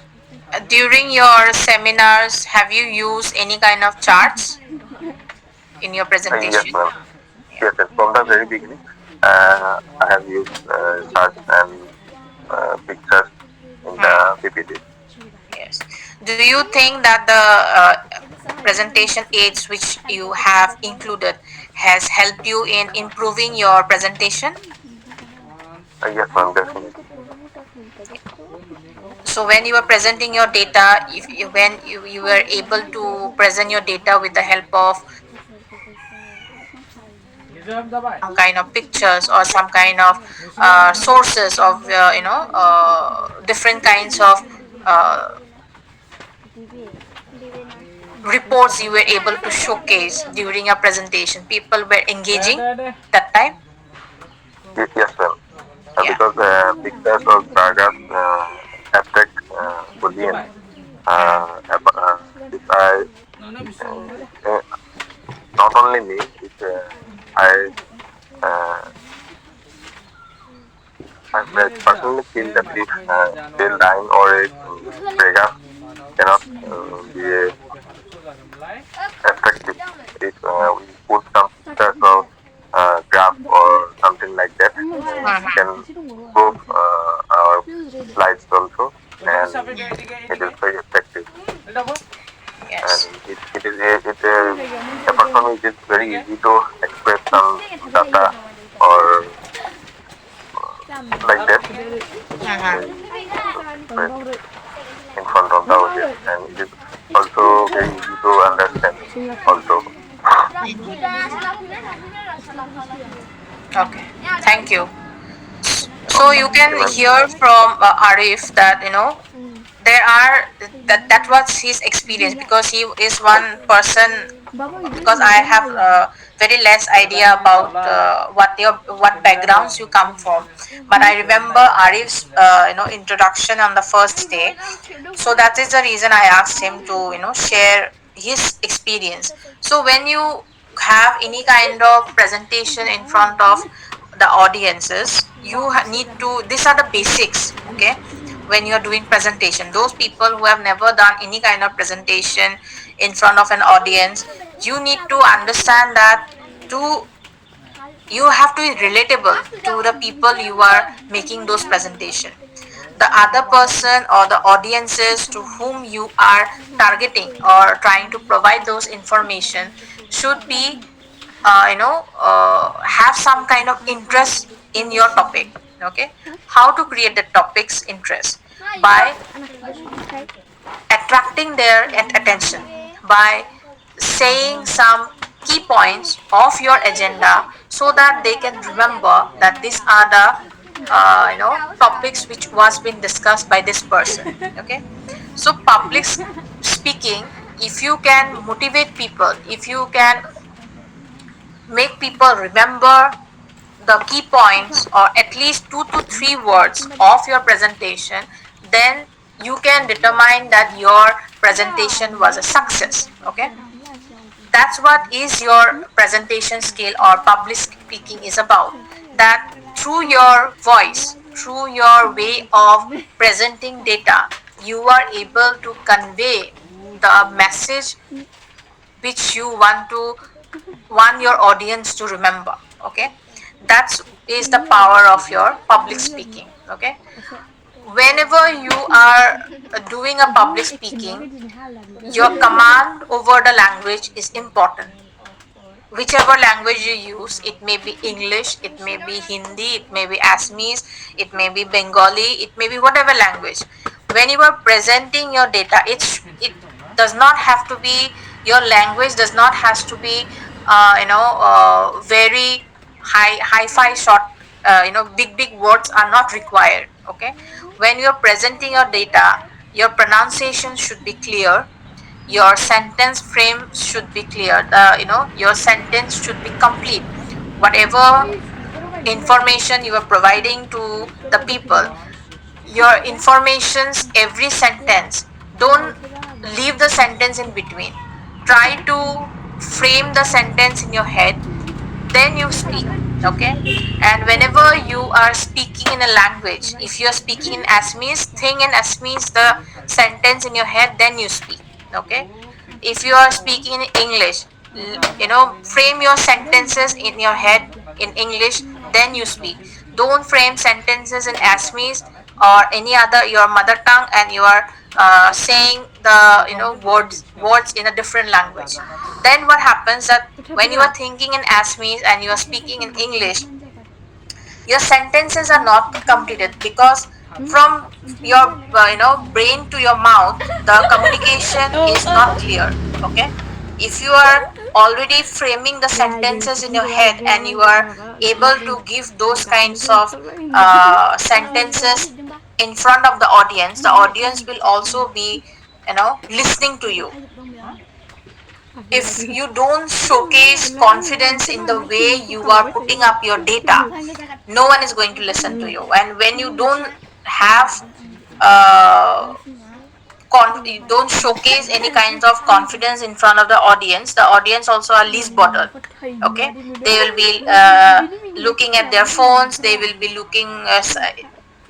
S1: During your seminars, have you used any kind of charts in your
S2: Yes,
S1: presentation?
S2: ma'am. Yes, from the very beginning, I have used charts and pictures in the PPT.
S1: Yes. Do you think that the presentation aids which you have included has helped you in improving your presentation?
S2: Yes, ma'am, definitely.
S1: So when you were presenting your data, when you were able to present your data with the help of some kind of pictures or some kind of sources of different kinds of uh, reports you were able to showcase during your presentation, people were engaging that time.
S2: Yes, ma'am.
S1: Yeah.
S2: Because pictures or paragraphs attract audience. If I uh, not only me, if I uh, I personally feel that if a line or a paragraph cannot be effective if we put some pictures or graph or something like that, we can improve our slides also, and it is very effective.
S1: Yes.
S2: And apart from it is very easy to express some data or like that in front of the audience, and it is also very easy to understand also.
S1: Okay. Thank you. So you can hear from Arif that there are that was his experience, because he is one person, because I have very less idea about what backgrounds you come from, but I remember Arif's introduction on the first day. So that is the reason I asked him to share his experience. So when you have any kind of presentation in front of the audiences, you need to, these are the basics, okay? When you are doing presentation, those people who have never done any kind of presentation in front of an audience, you need to understand that to you have to be relatable to the people you are making those presentation. The other person or the audiences to whom you are targeting or trying to provide those information should be have some kind of interest in your topic. Okay, how to create the topic's interest? By attracting their attention, by saying some key points of your agenda, so that they can remember that these are the topics which was been discussed by this person. Okay, so public speaking, if you can motivate people, if you can make people remember the key points or at least 2 to 3 words of your presentation, then you can determine that your presentation was a success. Okay, that's what is your presentation skill or public speaking is about. That through your voice, through your way of presenting data, you are able to convey the message which you want your audience to remember. Okay, that is the power of your public speaking. Okay, whenever you are doing a public speaking, your command over the language is important. Whichever language you use, it may be English, it may be Hindi, it may be Assamese, it may be Bengali, it may be whatever language. When you are presenting your data, it does not have to be, your language does not has to be very hi-fi short, big words are not required. Okay, when you are presenting your data, your pronunciation should be clear, your sentence frame should be clear, your sentence should be complete. Whatever information you are providing to the people, your informations, every sentence, don't leave the sentence in between. Try to frame the sentence in your head, then you speak. Okay, and whenever you are speaking in a language, if you are speaking in Assamese, think in Assamese the sentence in your head, then you speak. Okay, if you are speaking in English, frame your sentences in your head in English, then you speak. Don't frame sentences in Assamese or any other your mother tongue, and you are saying the words in a different language. Then what happens that when you are thinking in Assamese and you are speaking in English, your sentences are not completed, because from your brain to your mouth, the communication is not clear. Okay, if you are already framing the sentences in your head and you are able to give those kinds of sentences in front of the audience will also be listening to you. If you don't showcase confidence in the way you are putting up your data, no one is going to listen to you. And when you don't have you don't showcase any kinds of confidence in front of the audience also are least bothered. Okay, they will be looking at their phones, they will be looking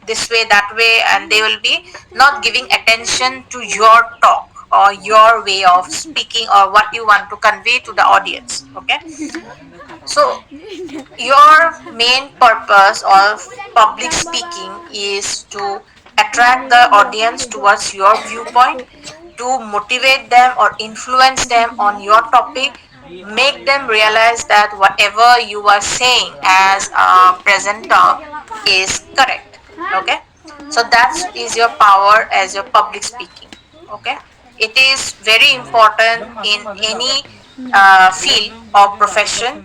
S1: this way, that way, and they will be not giving attention to your talk or your way of speaking or what you want to convey to the audience. Okay, so your main purpose of public speaking is to attract the audience towards your viewpoint, to motivate them or influence them on your topic, make them realize that whatever you are saying as a presenter is correct. Okay, so that is your power as your public speaking. Okay, it is very important in any field or profession.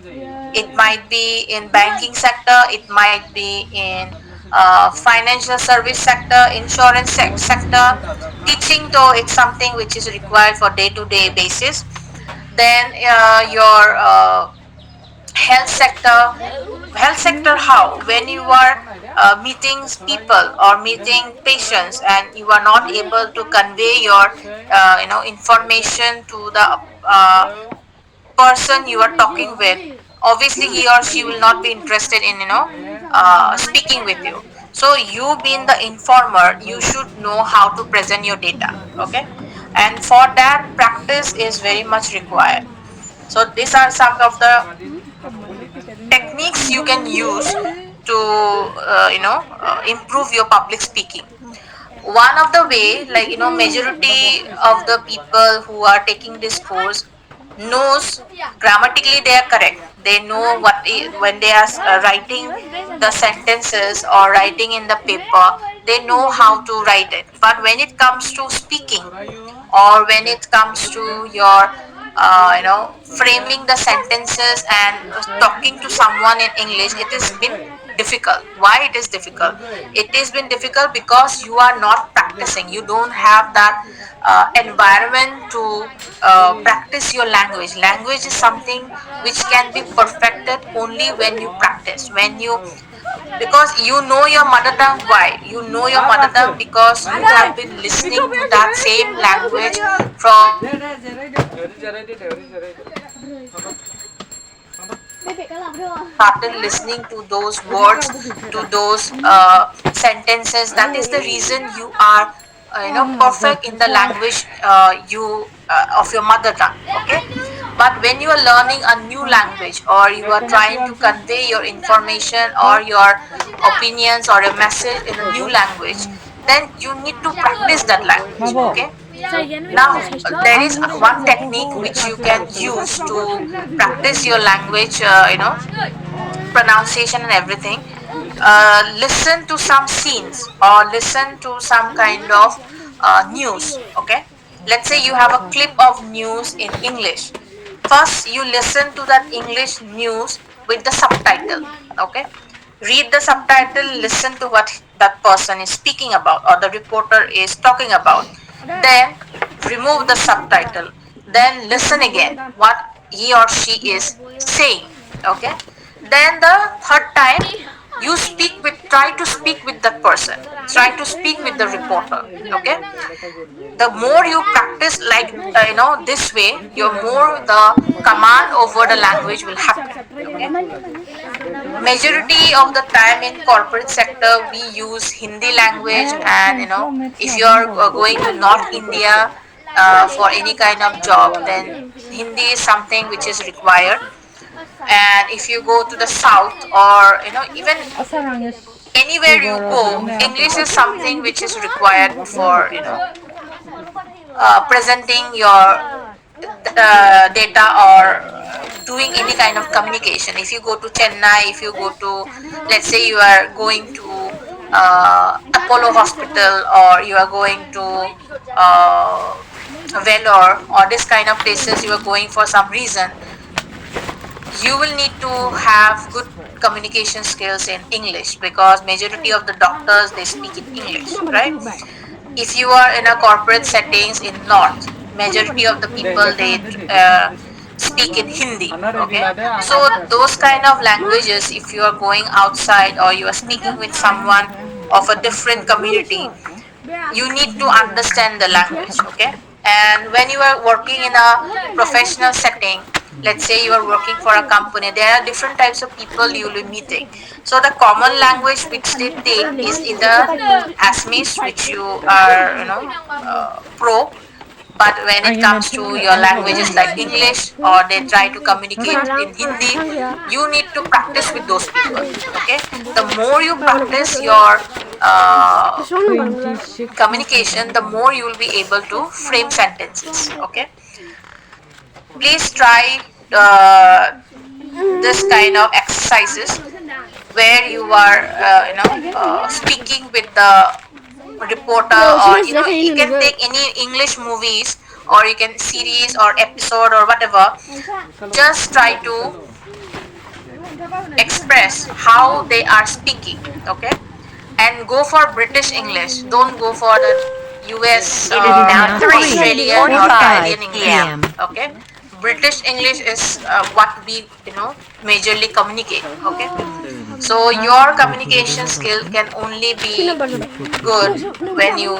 S1: It might be in banking sector, it might be in financial service sector, insurance sector. Teaching though, it's something which is required for day-to-day basis. Then your health sector, how when you are meeting people or meeting patients and you are not able to convey your information to the person you are talking with, obviously he or she will not be interested in speaking with you. So you being the informer, you should know how to present your data. Okay, and for that practice is very much required. So these are some of the techniques you can use to improve your public speaking. One of the way, like majority of the people who are taking this course knows grammatically they are correct, They know when they are writing the sentences or writing in the paper, they know how to write it. But when it comes to speaking, or when it comes to your framing the sentences and talking to someone in English, it has been difficult. Why it is difficult? It has been difficult because you are not practicing. You don't have that environment to practice your language. Language is something which can be perfected only when you practice, when you, because you know your mother tongue. Why you know your mother tongue? Because you have been listening to that same language from started listening to those words, to those sentences. That is the reason you are perfect in the language you of your mother tongue. Okay, but when you are learning a new language, or you are trying to convey your information or your opinions or a message in a new language, then you need to practice that language. Okay, now there is one technique which you can use to practice your language, pronunciation and everything. Listen to some scenes or listen to some kind of news. Okay, let's say you have a clip of news in English. First you listen to that English news with the subtitle. Okay, read the subtitle, listen to what that person is speaking about or the reporter is talking about. Then remove the subtitle, then listen again what he or she is saying. Okay, then the third time you try to speak with that person, try to speak with the reporter. Okay, the more you practice like this way, your more the command over the language will happen. Okay, majority of the time in corporate sector we use Hindi language, and if you are going to North India for any kind of job, then Hindi is something which is required. And if you go to the south, or even anywhere you go, English is something which is required for presenting your data or doing any kind of communication. If you go to Chennai, if you go to, let's say you are going to Apollo Hospital, or you are going to Vellore, or this kind of places you are going for some reason, you will need to have good communication skills in English, because majority of the doctors, they speak in English, right? If you are in a corporate settings in North, majority of the people, they speak in Hindi. Okay, so those kind of languages, if you are going outside or you are speaking with someone of a different community, you need to understand the language. Okay, and when you are working in a professional setting, let's say you are working for a company, there are different types of people you will be meeting. So the common language which they take is either Assamese, which you are pro. But when it comes to your languages like English, or they try to communicate in Hindi, you need to practice with those people. Okay, the more you practice your communication, the more you will be able to frame sentences. Okay, please try this kind of exercises where you are speaking with the reporter, or you can take any English movies, or you can series or episode or whatever. Just try to express how they are speaking. Okay, and go for British English, don't go for the US
S9: It is now
S1: Australian or
S9: 3:45
S1: Canadian English.
S9: p.m.
S1: Okay, British English is what we majorly communicate. Okay, so your communication skill can only be good when you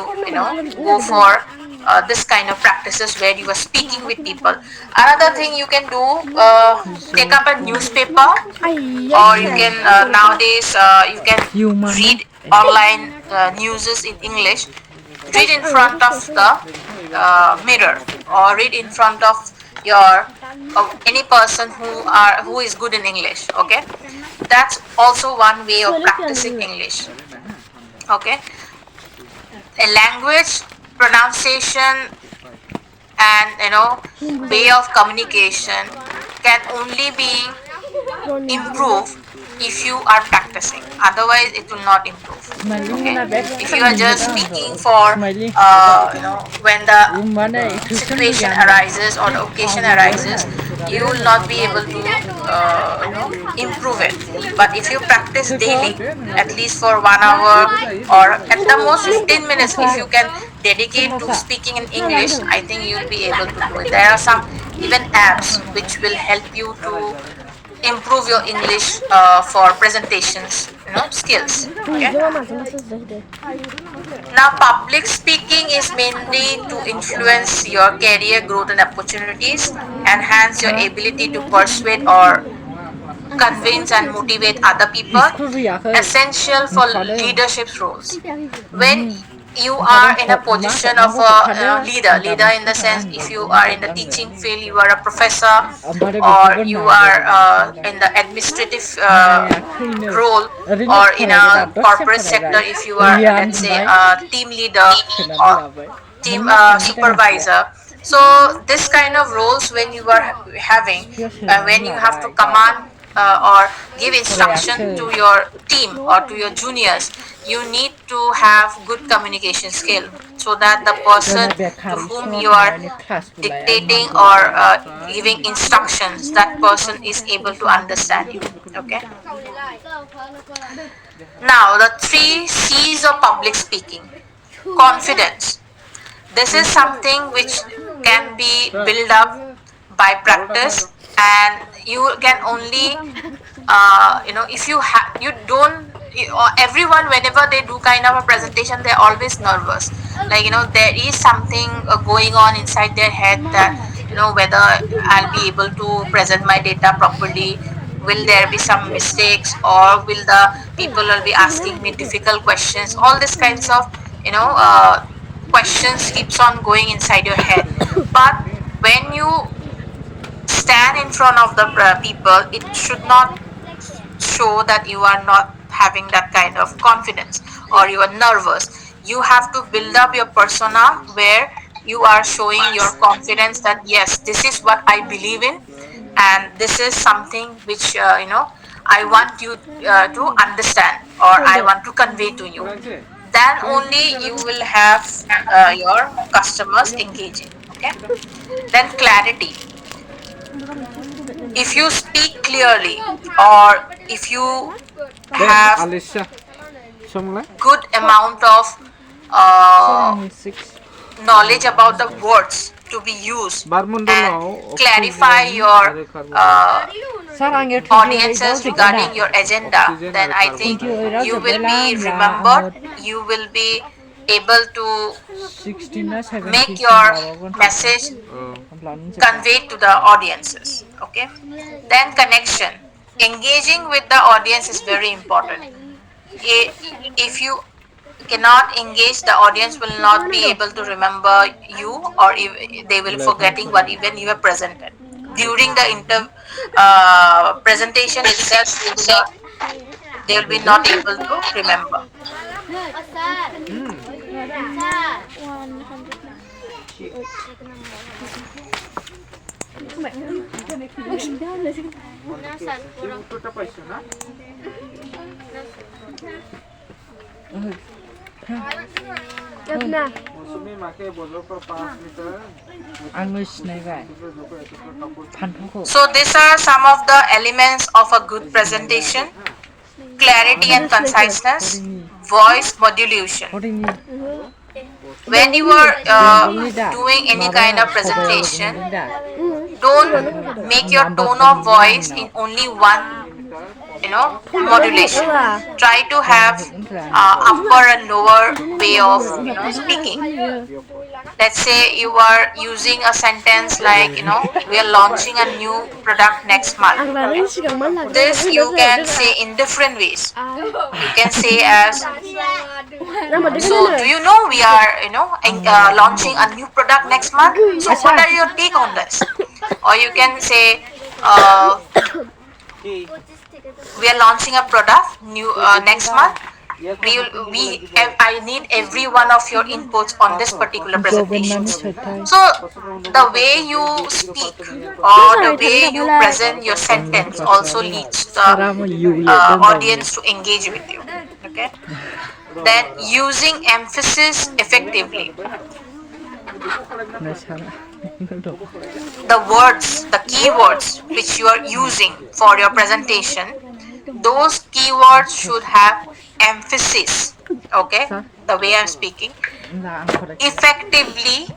S1: go for this kind of practices where you are speaking with people. Another thing you can do, take up a newspaper, or you can nowadays you can read online newses in English. Read in front of the mirror, or read in front of your any person who is good in English. Okay, that's also one way of practicing English. Okay, a language pronunciation and way of communication can only be improve if you are practicing. Otherwise, it will not improve. Okay. If you are just speaking for, when the situation arises or the occasion arises, you will not be able to, improve it. But if you practice daily, at least for 1 hour or at the most 15 minutes, if you can dedicate to speaking in English, I think you will be able to do it. There are some even apps which will help you to improve your English for presentations, skills. Okay? Now, public speaking is mainly to influence your career growth and opportunities, enhance your ability to persuade or convince and motivate other people, essential for leadership roles. When you are in a position of a leader in the sense, if you are in the teaching field, you are a professor, or you are in the administrative role, or in a corporate sector, if you are, let's say, a team leader or team supervisor. So this kind of roles, when you are having, when you have to command or give instruction to your team or to your juniors, you need to have good communication skill, so that the person to whom you are dictating or giving instructions, that person is able to understand you. Okay. Now, the 3 C's of public speaking. Confidence. This is something which can be built up by practice, and you can only, if you don't, or everyone, whenever they do kind of a presentation, they're always nervous. Like, there is something going on inside their head, that, whether I'll be able to present my data properly, will there be some mistakes, or will the people will be asking me difficult questions, all these kinds of, questions keeps on going inside your head. But when you stand in front of the people, it should not show that you are not having that kind of confidence or you are nervous. You have to build up your persona where you are showing your confidence, that yes, this is what I believe in, and this is something which, I want you to understand, or I want to convey to you. Then only you will have your customers engaging. Okay. Then clarity. If you speak clearly, or if you have good amount of knowledge about the words to be used, and clarify your audiences regarding your agenda, then I think you will be remembered, you will be able to make your message conveyed to the audiences. Okay. Then connection. Engaging with the audience is very important. If you cannot engage, the audience will not be able to remember you, or they will forgetting what even you have presented. During the presentation itself, they will be not able to remember. So these are some of the elements of a good presentation: clarity and conciseness, voice modulation. When you are doing any kind of presentation, don't make your tone of voice in only one, modulation. Try to have upper and lower way of, speaking. Let's say you are using a sentence like, we are launching a new product next month. This you can say in different ways. You can say as, so do you know we are, launching a new product next month? So what are your take on this? Or you can say, we are launching a product new next month. I need every one of your inputs on this particular presentation. So the way you speak or the way you present your sentence also leads the audience to engage with you. Okay. Then using emphasis effectively. The words, the keywords which you are using for your presentation, those keywords should have emphasis. Okay, the way I'm speaking, effectively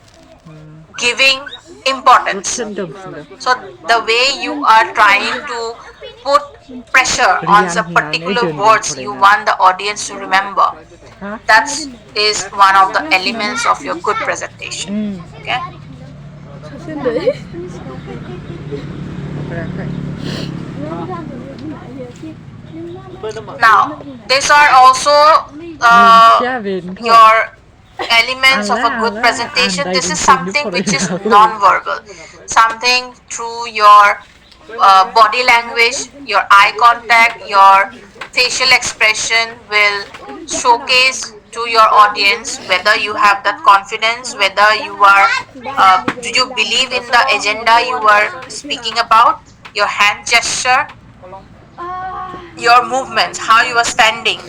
S1: giving importance. So the way you are trying to put pressure on some particular words you want the audience to remember, that is one of the elements of your good presentation. Okay. Now, these are also your elements of a good presentation. This is something which is non-verbal, something through your body language, your eye contact, your facial expression will showcase to your audience whether you have that confidence, whether you are, do you believe in the agenda you are speaking about, your hand gesture, your movements, how you are standing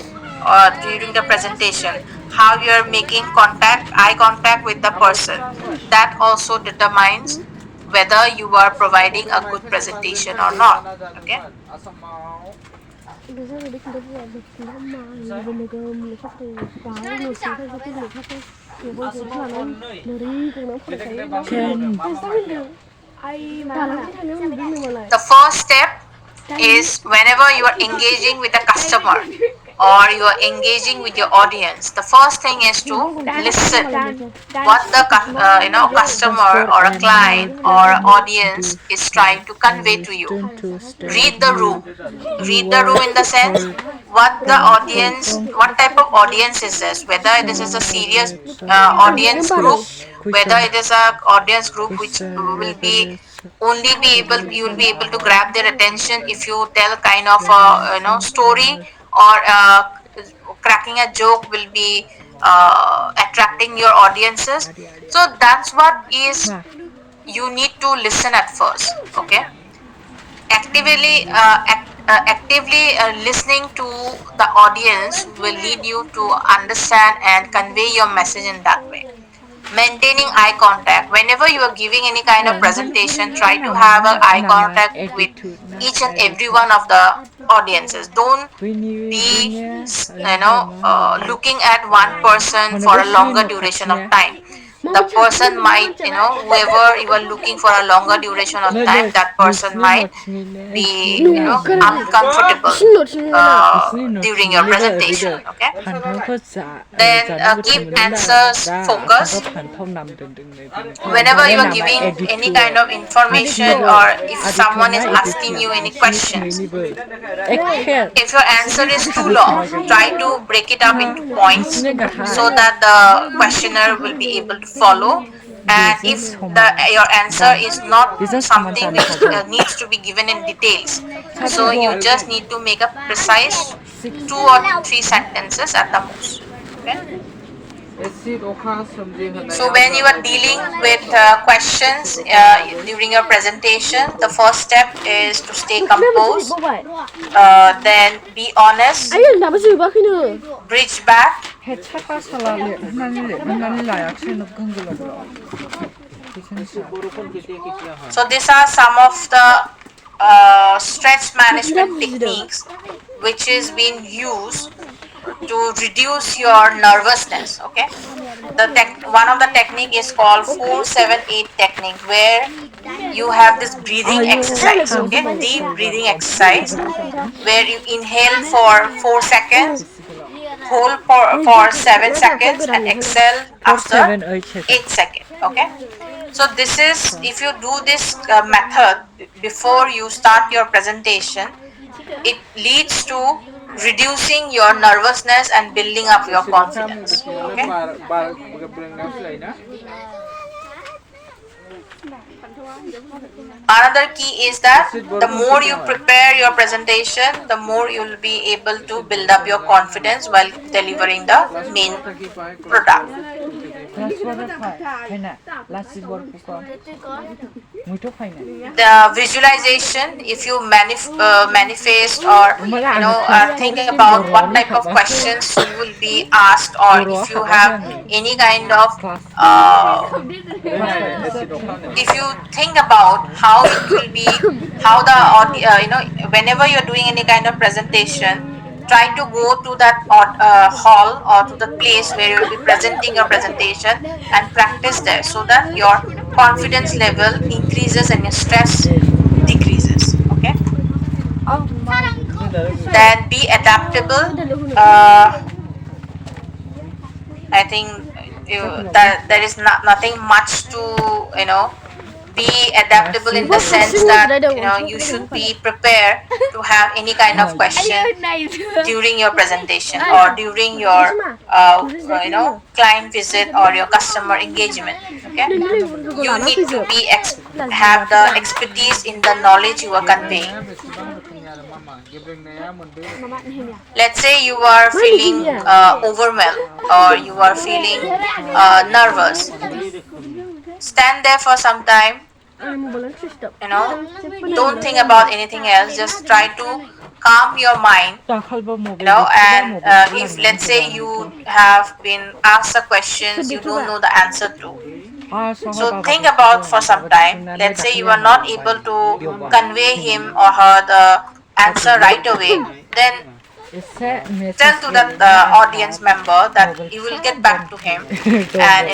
S1: during the presentation, how you are making eye contact with the person. That also determines whether you are providing a good presentation or not. Okay. The first step is whenever you are engaging with a customer or you are engaging with your audience, the first thing is to listen what the customer or a client or audience is trying to convey to you. Read the room. Read the room in the sense what type of audience is this, whether this is a serious audience group, whether it is a audience group which will be only be able you will be able to grab their attention if you tell kind of a story, or cracking a joke will be attracting your audiences. So that's what is you need to listen at first. Okay. Actively listening to the audience will lead you to understand and convey your message in that way. Maintaining eye contact whenever you are giving any kind of presentation, try to have an eye contact with each and every one of the audiences. Don't be looking at one person for a longer duration of time. The person might, whoever you are looking for a longer duration of time, that person might be, uncomfortable during your presentation. Okay. Then keep answers focused. Whenever you are giving any kind of information or if someone is asking you any questions, if your answer is too long, try to break it up into points so that the questioner will be able to follow. And if your answer is not something which needs to be given in details, so you just need to make a precise 2 or 3 sentences at the most. Okay. So when you are dealing with questions during your presentation, the first step is to stay composed, then be honest, bridge back. So these are some of the stress management techniques which is being used to reduce your nervousness. Okay. One of the technique is called 4-7-8 technique, where you have this breathing exercise. Okay, deep breathing exercise where you inhale for 4 seconds, hold for 7 seconds, and exhale after 8 seconds. Okay. So this is, if you do this method before you start your presentation, it leads to reducing your nervousness and building up your confidence. Okay. Another key is that the more you prepare your presentation, the more you'll be able to build up your confidence while delivering the main product. The visualization, if you manifest or think about what type of questions you will be asked, or if you have any kind of if you think about how it will be, how the whenever you're doing any kind of presentation, try to go to that hall or to the place where you will be presenting your presentation and practice there, so that your confidence level increases and your stress decreases. Okay, then be adaptable. I think that there is nothing much to be adaptable, in the sense that you should be prepared to have any kind of question during your presentation or during your client visit or your customer engagement. Okay, you need to be have the expertise in the knowledge you are conveying. Let's say you are feeling overwhelmed, or you are feeling nervous. Stand there for some time. Don't think about anything else. Just try to calm your mind. And if, let's say, you have been asked a question you don't know the answer to, so think about for some time. Let's say you are not able to convey him or her the answer right away, then tell to that audience member that you will get back to him, and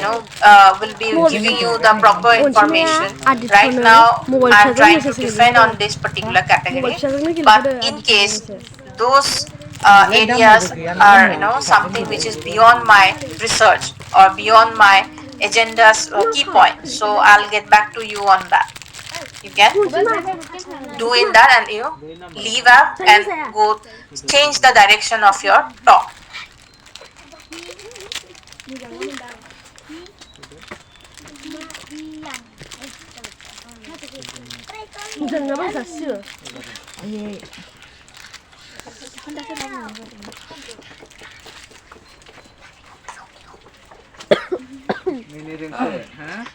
S1: will be giving you the proper information. Right now I'm trying to defend on this particular category, but in case those areas are something which is beyond my research or beyond my agenda's key point, so I'll get back to you on that. You can do in that, and leave up and go change the direction of your talk.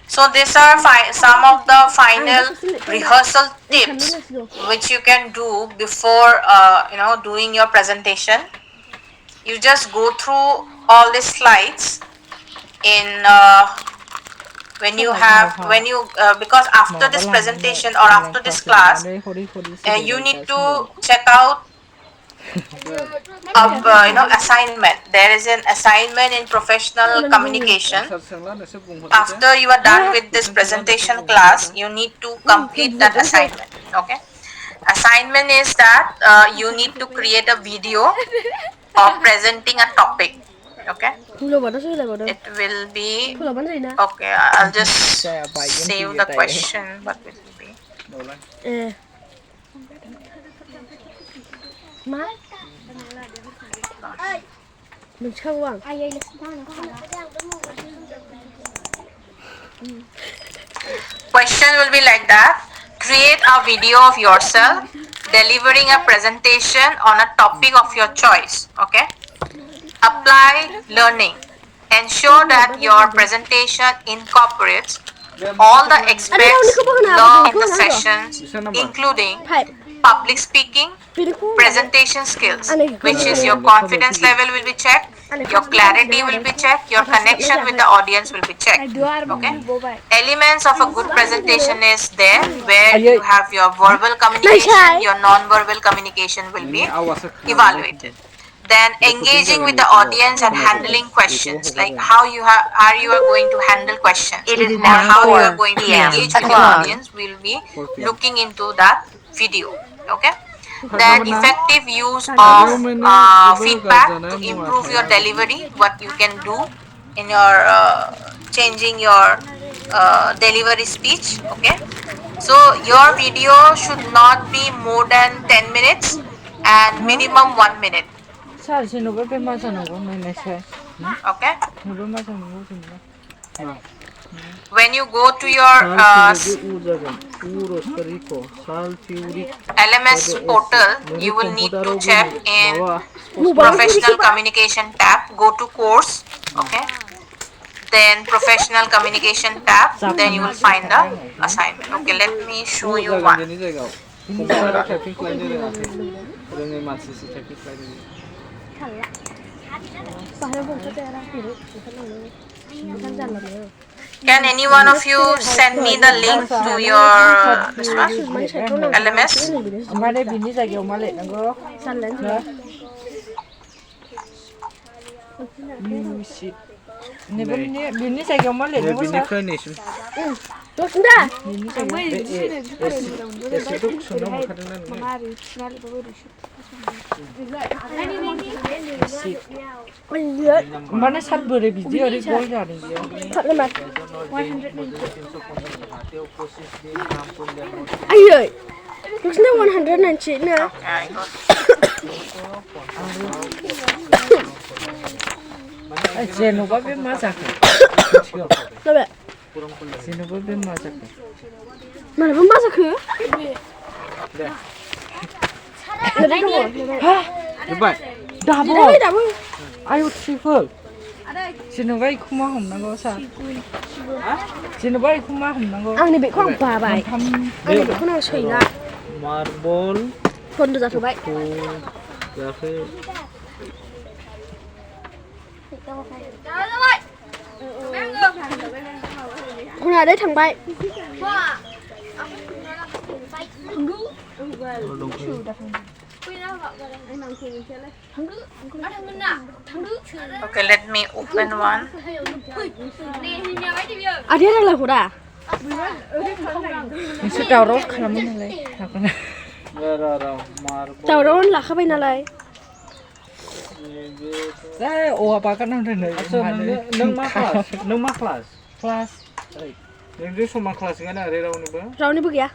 S1: So these are some of the final rehearsal tips which you can do before doing your presentation. You just go through all the slides in because after this presentation or after this class, you need to check out assignment. There is an assignment in professional communication. After you are done with this presentation class, you need to complete that assignment. Okay, assignment is that you need to create a video of presenting a topic. Okay, it will be okay. I'll just save the question. What will it be? Question will be like that. Create a video of yourself delivering a presentation on a topic of your choice. Okay. Apply learning. Ensure that your presentation incorporates all the aspects learned in the sessions, including public speaking, presentation skills, which is your confidence level will be checked, your clarity will be checked, your connection with the audience will be checked. Okay, elements of a good presentation is there, where you have your verbal communication, your non-verbal communication will be evaluated. Then engaging with the audience and handling questions, like how you are going to handle questions, or how you are going to engage with the audience, will be looking into that video. Okay. Then effective use of feedback to improve your delivery, what you can do in your changing your delivery speech. Okay, so your video should not be more than 10 minutes and minimum 1 minute. Okay. When you go to your LMS portal, you will need to check in professional communication tab. Go to course, okay? Then professional communication tab. Then you will find the assignment. Okay, let me show you one. Can any one of you send me the link to your this one? LMS?
S9: Mana sat bore biji ori gol jani dia. Ayo. Maksudnya 190 na. Jenova be masak. Coba. Jenova be masak. Mana be masak ke? Hah? Double. Ayo triple. Jenova iku mah हमनांगौ सा. Jenova iku mah हमनांगौ. आंनि बेखौ आं बाबाय. आंनि बेखौ आं सैला. Marble. बन्द जाथबाय. जाखै. Kuna đấy thằng bay.
S1: Okay, let me open one.
S9: À thế là của đã. Sẽ đào rốt khám nó lấy. Đào rốt là khá bên này. Đấy, ủa bà con năm này nâng mắc class. Class. Nâng đi số mắc class cái này rau này bữa. Rau này bữa kìa.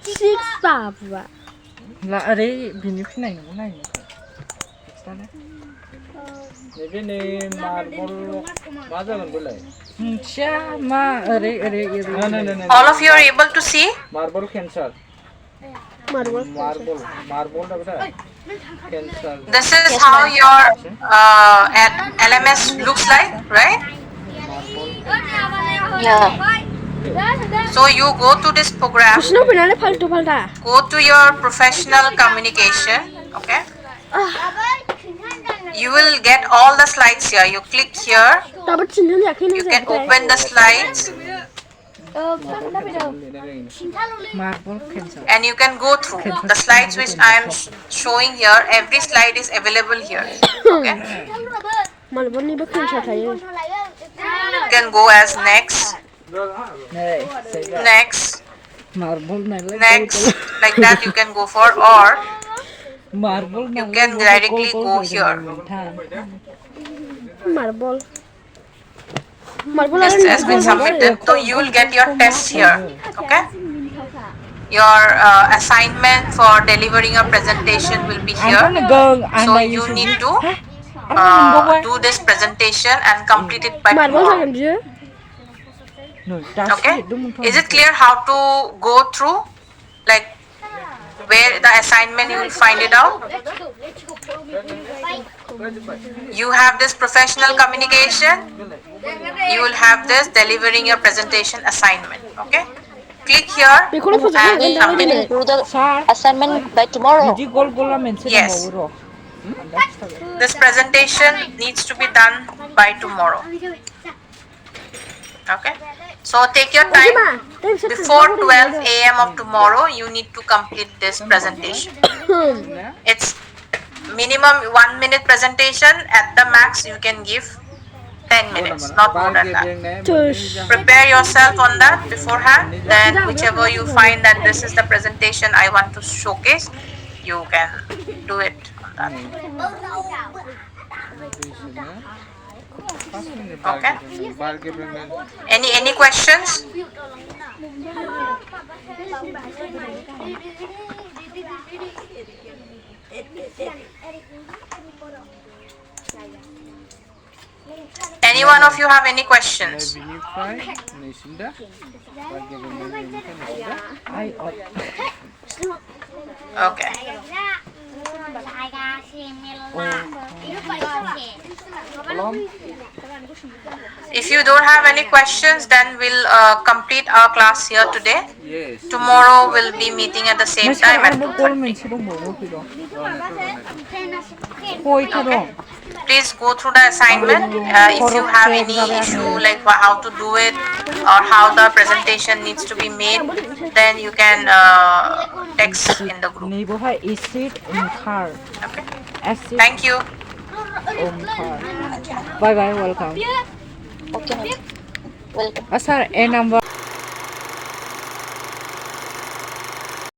S9: Six star vậy. Là ở đây bên này nó này. Bên này marble bao giờ còn bữa lại. Cha mà ở đây.
S1: All of you are able to see?
S5: Marble cancer. Marble da beta. Cancer.
S1: This is how your LMS looks like, right?
S8: Yeah.
S1: So you go to this program, go to your professional communication, okay? You will get all the slides here. You click here, you can open the slides, and you can go through the slides which I am showing here. Every slide is available here, okay? You can go as next, next, like that you can go for, or you can directly go here. This has been submitted, so you will get your test here, okay? Your assignment for delivering your presentation will be here, so you need to do this presentation and complete it by tomorrow. Okay, is it clear how to go through, like where the assignment you will find it out? You have this professional communication, you will have this delivering your presentation assignment, okay? Click here and submit.
S8: Do the assignment by tomorrow.
S1: Yes. This presentation needs to be done by tomorrow. Okay. So take your time. Before 12 a.m. of tomorrow, you need to complete this presentation. It's minimum 1 minute presentation. At the max, you can give 10 minutes, not more than that. Prepare yourself on that beforehand. Then whichever you find that this is the presentation I want to showcase, you can do it on that. Okay. Any questions? Any one of you have any questions?
S4: Vinify Nishinda.
S9: I
S1: Okay. If you don't have any questions, then we'll complete our class here today.
S4: Yes.
S1: Tomorrow we'll be meeting at the same time at
S9: 꼴
S1: 2:30.
S9: mention dong 필요. 포이터 동.
S1: Please go through the assignment. If you have any issue like how to do it or how the presentation needs to be made, then you can text in the group.
S9: 네이버 할 acid in car.
S1: Okay.
S9: Acid
S1: Thank you.
S9: on car. Bye bye. Welcome.
S8: Okay, ma'am. Welcome.
S9: Asar a number.